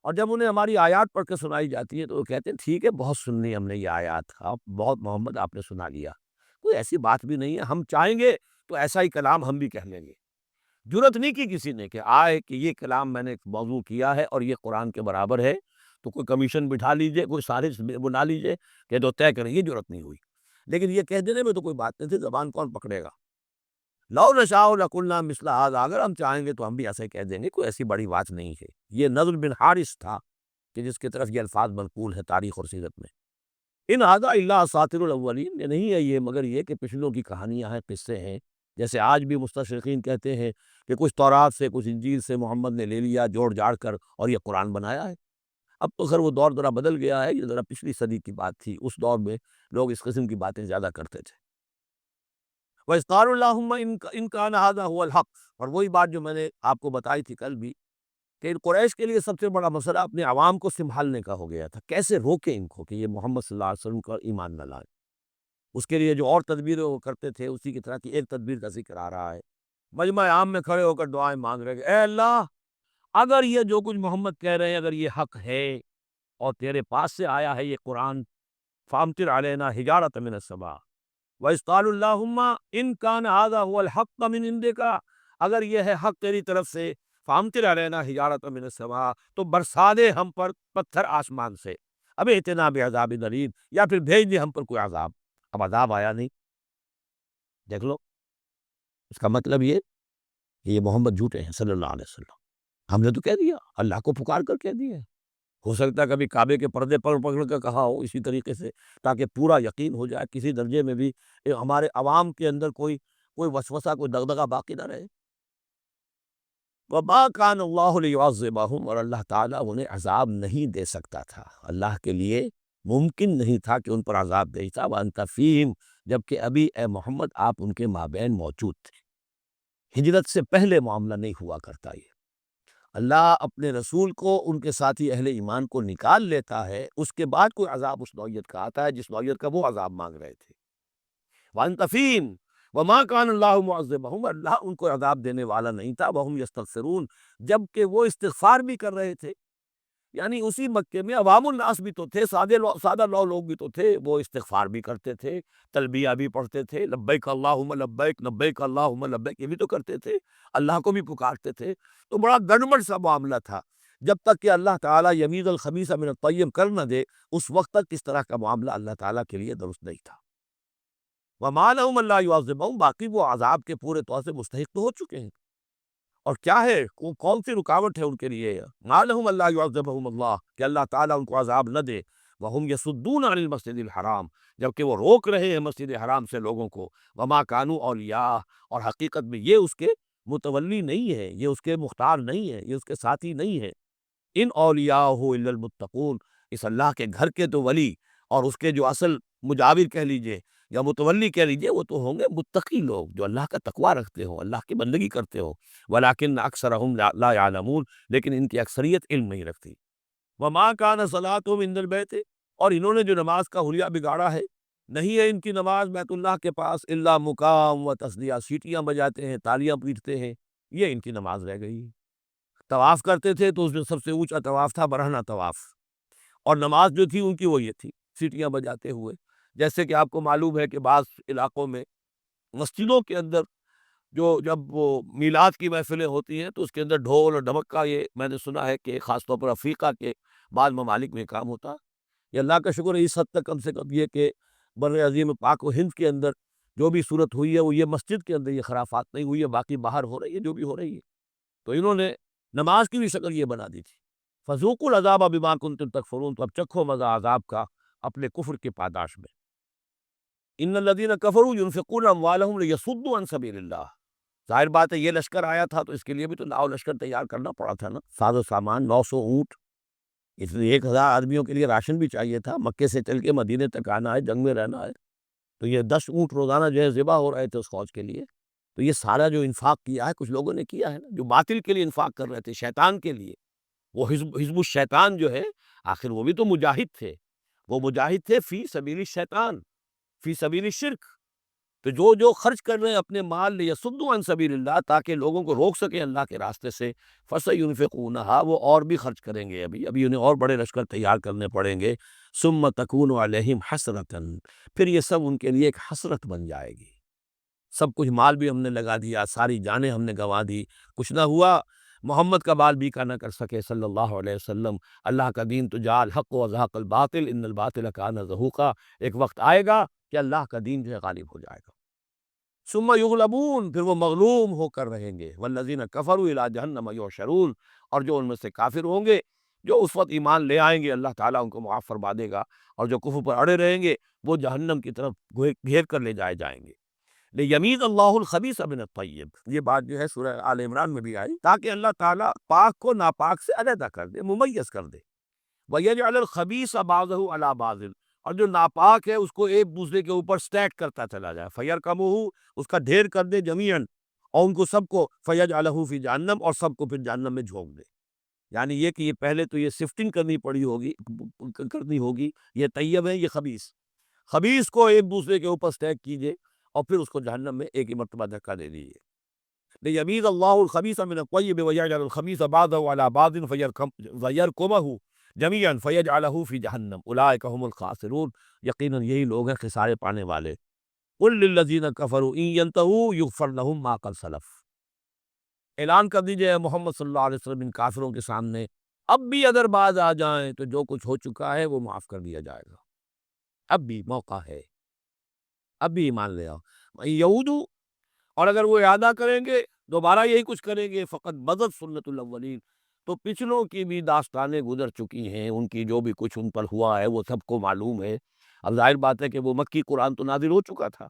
[SPEAKER 1] اور جب انہیں ہماری آیات پڑھ کے سنائی جاتی ہے تو وہ کہتے ہیں ٹھیک ہے، بہت سن لی ہم نے یہ آیات، آپ بہت محمد آپ نے سنا لیا، کوئی ایسی بات بھی نہیں ہے، ہم چاہیں گے تو ایسا ہی کلام ہم بھی کہہ لیں گے۔ جرت نہیں کی کسی نے کہ آئے کہ یہ کلام میں نے موضوع کیا ہے اور یہ قرآن کے برابر ہے، تو کوئی کمیشن بٹھا لیجئے، کوئی سازش بنا لیجئے کہ دو طے کریں، یہ جرت نہیں ہوئی۔ لیکن یہ کہہ دینے میں تو کوئی بات نہیں تھی، زبان کون پکڑے گا؟ لو نشاء لقلنا مثل ھذا، اگر ہم چاہیں گے تو ہم بھی ایسے کہہ دیں گے، کوئی ایسی بڑی بات نہیں ہے۔ یہ نضر بن حارث تھا کہ جس کی طرف یہ الفاظ منقول ہے تاریخ اور سیرت میں۔ ان ھذا الا اساطیر الاولین، یہ نہیں ہے یہ مگر یہ کہ پچھلوں کی کہانیاں ہیں، قصے ہیں، جیسے آج بھی مستشرقین کہتے ہیں کہ کچھ تورات سے کچھ انجیل سے محمد نے لے لیا جوڑ جاڑ کر اور یہ قرآن بنایا ہے۔ اب تو خیر وہ دور ذرا بدل گیا ہے، یہ ذرا پچھلی صدی کی بات تھی، اس دور میں لوگ اس قسم کی باتیں زیادہ کرتے تھے۔ وَإِذْ قَالُوا اللَّهُمَّ إِنْ كَانَ هَذَا هُوَ الْحَقُّ، اور وہی بات جو میں نے آپ کو بتائی تھی کل بھی کہ ان قریش کے لیے سب سے بڑا مسئلہ اپنے عوام کو سنبھالنے کا ہو گیا تھا، کیسے روکیں ان کو کہ یہ محمد صلی اللہ علیہ وسلم کا ایمان نہ لائیں۔ اس کے لیے جو اور تدبیریں وہ کرتے تھے اسی کی طرح کی ایک تدبیر کا ذکر آ رہا ہے۔ مجمع عام میں کھڑے ہو کر دعائیں مانگ رہے کہ اے اللہ، اگر یہ جو کچھ محمد کہہ رہے ہیں اگر یہ حق ہے اور تیرے پاس سے آیا ہے یہ قرآن، فامطر علینا حجارۃ من السماء وَإِذْ قَالُوا اللَّهُمَّ إِنْ كَانَ هَذَا هُوَ الْحَقُّ مِنْ عِنْدِكَ، اگر یہ ہے حق تیری طرف سے، فامطر علینا حجارۃ من السماء، تو برسا دے ہم پر پتھر آسمان سے، اب ائتنا بعذاب الیم، یا پھر بھیج دے ہم پر کوئی عذاب۔ اب عذاب آیا نہیں، دیکھ لو، اس کا مطلب یہ کہ یہ محمد جھوٹے ہیں صلی اللہ علیہ وسلم۔ ہم نے تو کہہ دیا، اللہ کو پکار کر کہہ دیا ہے، ہو سکتا ہے کبھی کعبے کے پردے پر پکڑ کر کہا ہو اسی طریقے سے، تاکہ پورا یقین ہو جائے، کسی درجے میں بھی ہمارے عوام کے اندر کوئی وسوسہ کوئی دغدغہ باقی نہ رہے۔ وَمَا كَانَ اللَّهُ لِيُعَذِّبَهُمْ، اور اللہ تعالیٰ انہیں عذاب نہیں دے سکتا تھا، اللہ کے لیے ممکن نہیں تھا کہ ان پر عذاب دے تھا، وَأَنْتَ فِيهِمْ، جبکہ ابھی اے محمد آپ ان کے مابین موجود تھے، ہجرت سے پہلے معاملہ نہیں ہوا کرتا یہ۔ اللہ اپنے رسول کو ان کے ساتھی اہل ایمان کو نکال لیتا ہے، اس کے بعد کوئی عذاب اس نوعیت کا آتا ہے جس نوعیت کا وہ عذاب مانگ رہے تھے۔ وَأَنْتَ فِيهِمْ وَمَا كَانَ اللَّهُ مُعَذِّبَهُمْ، اللہ ان کو عذاب دینے والا نہیں تھا، وَهُمْ يَسْتَغْفِرُونَ، جبکہ وہ استغفار بھی کر رہے تھے۔ یعنی اسی مکے میں عوام الناس بھی تو تھے، سادہ لوگ بھی تو تھے، وہ استغفار بھی کرتے تھے، تلبیہ بھی پڑھتے تھے، لبیک اللہم لبیک لبیک اللہم لبیک، یہ بھی تو کرتے تھے، اللہ کو بھی پکارتے تھے۔ تو بڑا گڑبڑ سا معاملہ تھا، جب تک کہ اللہ تعالیٰ یمیز الخبیث من الطیب کر نہ دے، اس وقت تک اس طرح کا معاملہ اللہ تعالیٰ کے لیے درست نہیں تھا۔ وَمَا لَهُمْ أَلَّا يُعَذِّبَهُمْ، باقی وہ عذاب کے پورے طور سے مستحق تو ہو چکے ہیں، اور کیا ہے کون سی رکاوٹ ہے ان کے لیے؟ مَا لَهُمْ أَلَّا يُعَذِّبَهُمُ اللَّهُ، کہ اللہ تعالیٰ ان کو عذاب نہ دے، وَهُمْ يَصُدُّونَ عَنِ الْمَسْجِدِ الْحَرَامِ، جبکہ وہ روک رہے ہیں مسجد حرام سے لوگوں کو، وَمَا كَانُوا أَوْلِيَاءَهُ، اور حقیقت میں یہ اس کے متولی نہیں ہے، یہ اس کے مختار نہیں ہے، یہ اس کے ساتھی نہیں ہے۔ ان اولیاءہ الا المتقون، اس اللہ کے گھر کے تو ولی اور اس کے جو اصل مجاور کہہ لیجئے یا متولی کہہ لیجئے، وہ تو ہوں گے متقی لوگ جو اللہ کا تقوی رکھتے ہوں، اللہ کی بندگی کرتے ہوں، ولیکن اکثرهم لا يعلمون، لیکن ان کی اکثریت علم نہیں رکھتی۔ وما كان صلاتهم عند البیت، اور انہوں نے جو نماز کا حلیہ بگاڑا ہے، نہیں ہے ان کی نماز بیت اللہ کے پاس الا مقام و تصدیہ، سیٹیاں بجاتے ہیں، تالیاں پیٹتے ہیں، یہ ان کی نماز رہ گئی۔ طواف کرتے تھے تو اس میں سب سے اونچا طواف تھا برہنہ طواف، اور نماز جو تھی ان کی وہ یہ تھی، سیٹیاں بجاتے ہوئے۔ جیسے کہ آپ کو معلوم ہے کہ بعض علاقوں میں مسجدوں کے اندر جب وہ میلاد کی محفلیں ہوتی ہیں تو اس کے اندر ڈھول اور ڈمک کا، یہ میں نے سنا ہے کہ خاص طور پر افریقہ کے بعض ممالک میں کام ہوتا ہے۔ یہ اللہ کا شکر ہے اس حد تک کم سے کم یہ کہ بر عظیم پاک و ہند کے اندر جو بھی صورت ہوئی ہے وہ یہ مسجد کے اندر یہ خرافات نہیں ہوئی ہے، باقی باہر ہو رہی ہے جو بھی ہو رہی ہے۔ تو انہوں نے نماز کی بھی شکل یہ بنا دی تھی۔ فذوقوا العذاب بما کنتم تکفرون، تو اب چکھو مزہ عذاب کا اپنے کفر کے پاداش میں۔ ان الذین کفروا ينفقون اموالهم لیصدوا عن سبیل اللہ، ظاہر بات ہے یہ لشکر آیا تھا تو اس کے لیے بھی تو لاؤ لشکر تیار کرنا پڑا تھا نا، ساز و سامان، 900 اونٹ، اس لیے 1000 آدمیوں کے لیے راشن بھی چاہیے تھا، مکے سے چل کے مدینے تک آنا ہے، جنگ میں رہنا ہے، تو یہ 10 اونٹ روزانہ جو ہے ذبح ہو رہے تھے اس فوج کے لیے۔ تو یہ سارا جو انفاق کیا ہے کچھ لوگوں نے کیا ہے نا، جو باطل کے لیے انفاق کر رہے تھے، شیطان کے لیے، وہ حزب الشیطان جو ہے، آخر وہ بھی تو مجاہد تھے، وہ مجاہد تھے فی سبیل الشیطان، فی سبیل الشرک۔ تو جو خرچ کر رہے ہیں اپنے مال لیصدوا عن سبیل اللہ، تاکہ لوگوں کو روک سکیں اللہ کے راستے سے، فسینفقونھا، وہ اور بھی خرچ کریں گے، ابھی انہیں اور بڑے لشکر تیار کرنے پڑیں گے، ثم تکون علیہم حسرۃ، پھر یہ سب ان کے لیے ایک حسرت بن جائے گی۔ سب کچھ مال بھی ہم نے لگا دیا، ساری جانیں ہم نے گنوا دی، کچھ نہ ہوا، محمد کا بال بیکا نہ کر سکے صلی اللہ علیہ وسلم، اللہ کا دین تو جاء الحق وزهق الباطل ان الباطل کان زہوقا، ایک وقت آئے گا کہ اللہ کا دین جو ہے غالب ہو جائے گا۔ ثم یغلبون، پھر وہ مغلوب ہو کر رہیں گے، والذین کفروا الی جہنم یحشرون، اور جو ان میں سے کافر ہوں گے، جو اس وقت ایمان لے آئیں گے، اللہ تعالیٰ ان کو معاف فرما دے گا، اور جو کفر پر اڑے رہیں گے وہ جہنم کی طرف گھیر کر لے جائے جائیں گے۔ لیمیز اللہ الخبیث من الطیب، یہ بات جو ہے سورہ آل عمران میں بھی آئی، تاکہ اللہ تعالیٰ پاک کو ناپاک سے علیحدہ کر دے، ممیز کر دے۔ وَيَجْعَلَ الْخَبِيثَ بَعْضَهُ عَلَى بَعْضٍ، اور جو ناپاک ہے اس کو ایک دوسرے کے اوپر سٹیک کرتا چلا جائے، فَيَرْكَمُهُ، اس کا ڈھیر کر دے، جمیعاً، اور ان کو سب کو فَيَجْعَلَهُ فِي جہنم، اور سب کو پھر جہنم میں جھونک دے۔ یعنی یہ کہ یہ پہلے تو یہ سفٹنگ کرنی ہوگی، یہ طیب ہے، یہ خبیث، خبیث کو ایک دوسرے کے اوپر سٹیک کیجئے، اور پھر اس کو جہنم میں ایک ہی مرتبہ دھکا دے دیجئے۔ لیمیز اللہ الخبیث من الطیب ویجعل الخبیث بعضه علی بعض فیرکمہ جمیعا فیجعلہ فی جہنم اولئک هم الخاسرون، یقیناً یہی لوگ ہیں خسارے پانے والے۔ قل للذین کفروا ان ینتہوا یغفر لهم ما قد سلف، اعلان کر دیجئے محمد صلی اللہ علیہ وسلم ان کافروں کے سامنے، اب بھی اگر باز آ جائیں تو جو کچھ ہو چکا ہے وہ معاف کر دیا جائے گا، اب بھی موقع ہے، اب بھی ایمان لے آؤ۔ یہودو، اور اگر وہ ارادہ کریں گے دوبارہ یہی کچھ کریں گے، فقط بدت سنت الاولین، تو پچھلوں کی بھی داستانیں گزر چکی ہیں، ان کی جو بھی کچھ ان پر ہوا ہے وہ سب کو معلوم ہے۔ اب ظاہر بات ہے کہ وہ مکی قرآن تو نازل ہو چکا تھا،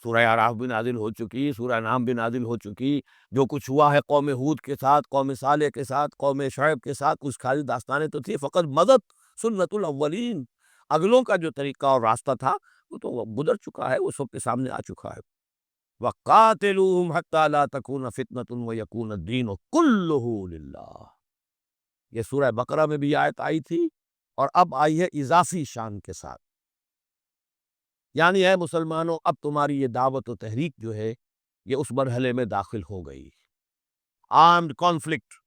[SPEAKER 1] سورہ اعراف بھی نازل ہو چکی، سورہ انعام بھی نازل ہو چکی، جو کچھ ہوا ہے قوم ہود کے ساتھ، قوم صالح کے ساتھ، قوم شعیب کے ساتھ، کچھ خالی داستانیں تو تھی، فقط مدد سنت الاولین، اگلوں کا جو طریقہ اور راستہ تھا وہ تو گزر چکا ہے، وہ سب کے سامنے آ چکا ہے۔ وَقَاتِلُوهُمْ حَتَّى لَا تَكُونَ فِتْنَةٌ وَيَكُونَ الدِّينُ كُلُّهُ لِلَّهِ، یہ سورہ بقرہ میں بھی آیت آئی تھی، اور اب آئی ہے اضافی شان کے ساتھ، یعنی اے مسلمانوں، اب تمہاری یہ دعوت و تحریک جو ہے یہ اس مرحلے میں داخل ہو گئی، آرمڈ کانفلکٹ۔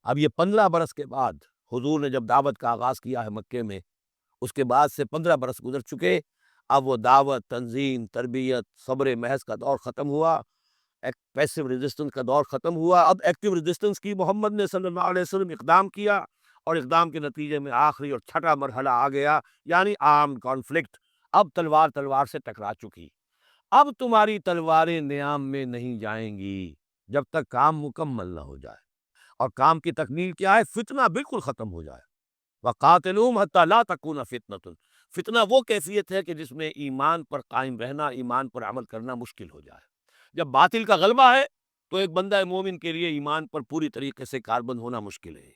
[SPEAKER 1] اب یہ 15 برس کے بعد حضور نے جب دعوت کا آغاز کیا ہے مکے میں، اس کے بعد سے 15 برس گزر چکے، اب وہ دعوت، تنظیم، تربیت، صبر محض کا دور ختم ہوا، پیسو ریزسٹنس کا دور ختم ہوا، اب ایکٹیو ریزسٹنس کی محمد نے صلی اللہ علیہ وسلم اقدام کیا، اور اقدام کے نتیجے میں آخری اور چھٹا مرحلہ آ گیا، یعنی آرمڈ کانفلکٹ۔ اب تلوار تلوار سے ٹکرا چکی، اب تمہاری تلواریں نیام میں نہیں جائیں گی جب تک کام مکمل نہ ہو جائے، اور کام کی تکمیل کیا ہے؟ فتنہ بالکل ختم ہو جائے۔ وَقَاتِلُوهُمْ حَتَّى لَا تَكُونَ فِتْنَةٌ، فتنہ وہ کیفیت ہے کہ جس میں ایمان پر قائم رہنا، ایمان پر عمل کرنا مشکل ہو جائے۔ جب باطل کا غلبہ ہے تو ایک بندہ مومن کے لیے ایمان پر پوری طریقے سے کاربند ہونا مشکل ہے،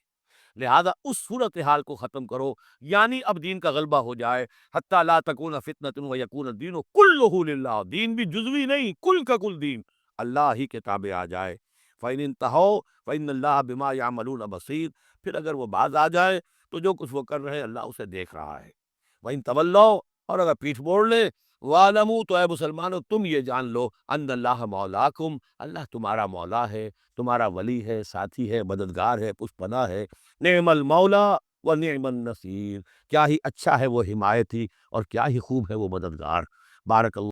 [SPEAKER 1] لہذا اس صورتحال کو ختم کرو، یعنی اب دین کا غلبہ ہو جائے، حتی لا تکون فتنۃ ویکون الدین کلہ للہ، دین بھی جزوی نہیں، کل کا کل دین اللہ ہی کے تابع آ جائے۔ فإن انتہوا فإن اللہ بما یعملون بصیر، پھر اگر وہ باز آ جائے تو جو کچھ وہ کر رہے ہیں اللہ اسے دیکھ رہا ہے۔ وإن تولوا، اور اگر پیٹھ موڑ لیں، وَاعْلَمُوا، تو اے مسلمانوں تم یہ جان لو، ان اللہ مولاکم، اللہ تمہارا مولا ہے، تمہارا ولی ہے، ساتھی ہے، مددگار ہے، پشت پناہ ہے۔ نعم المولا و نعم النصیر، کیا ہی اچھا ہے وہ حمایتی، اور کیا ہی خوب ہے وہ مددگار۔ بارک اللہ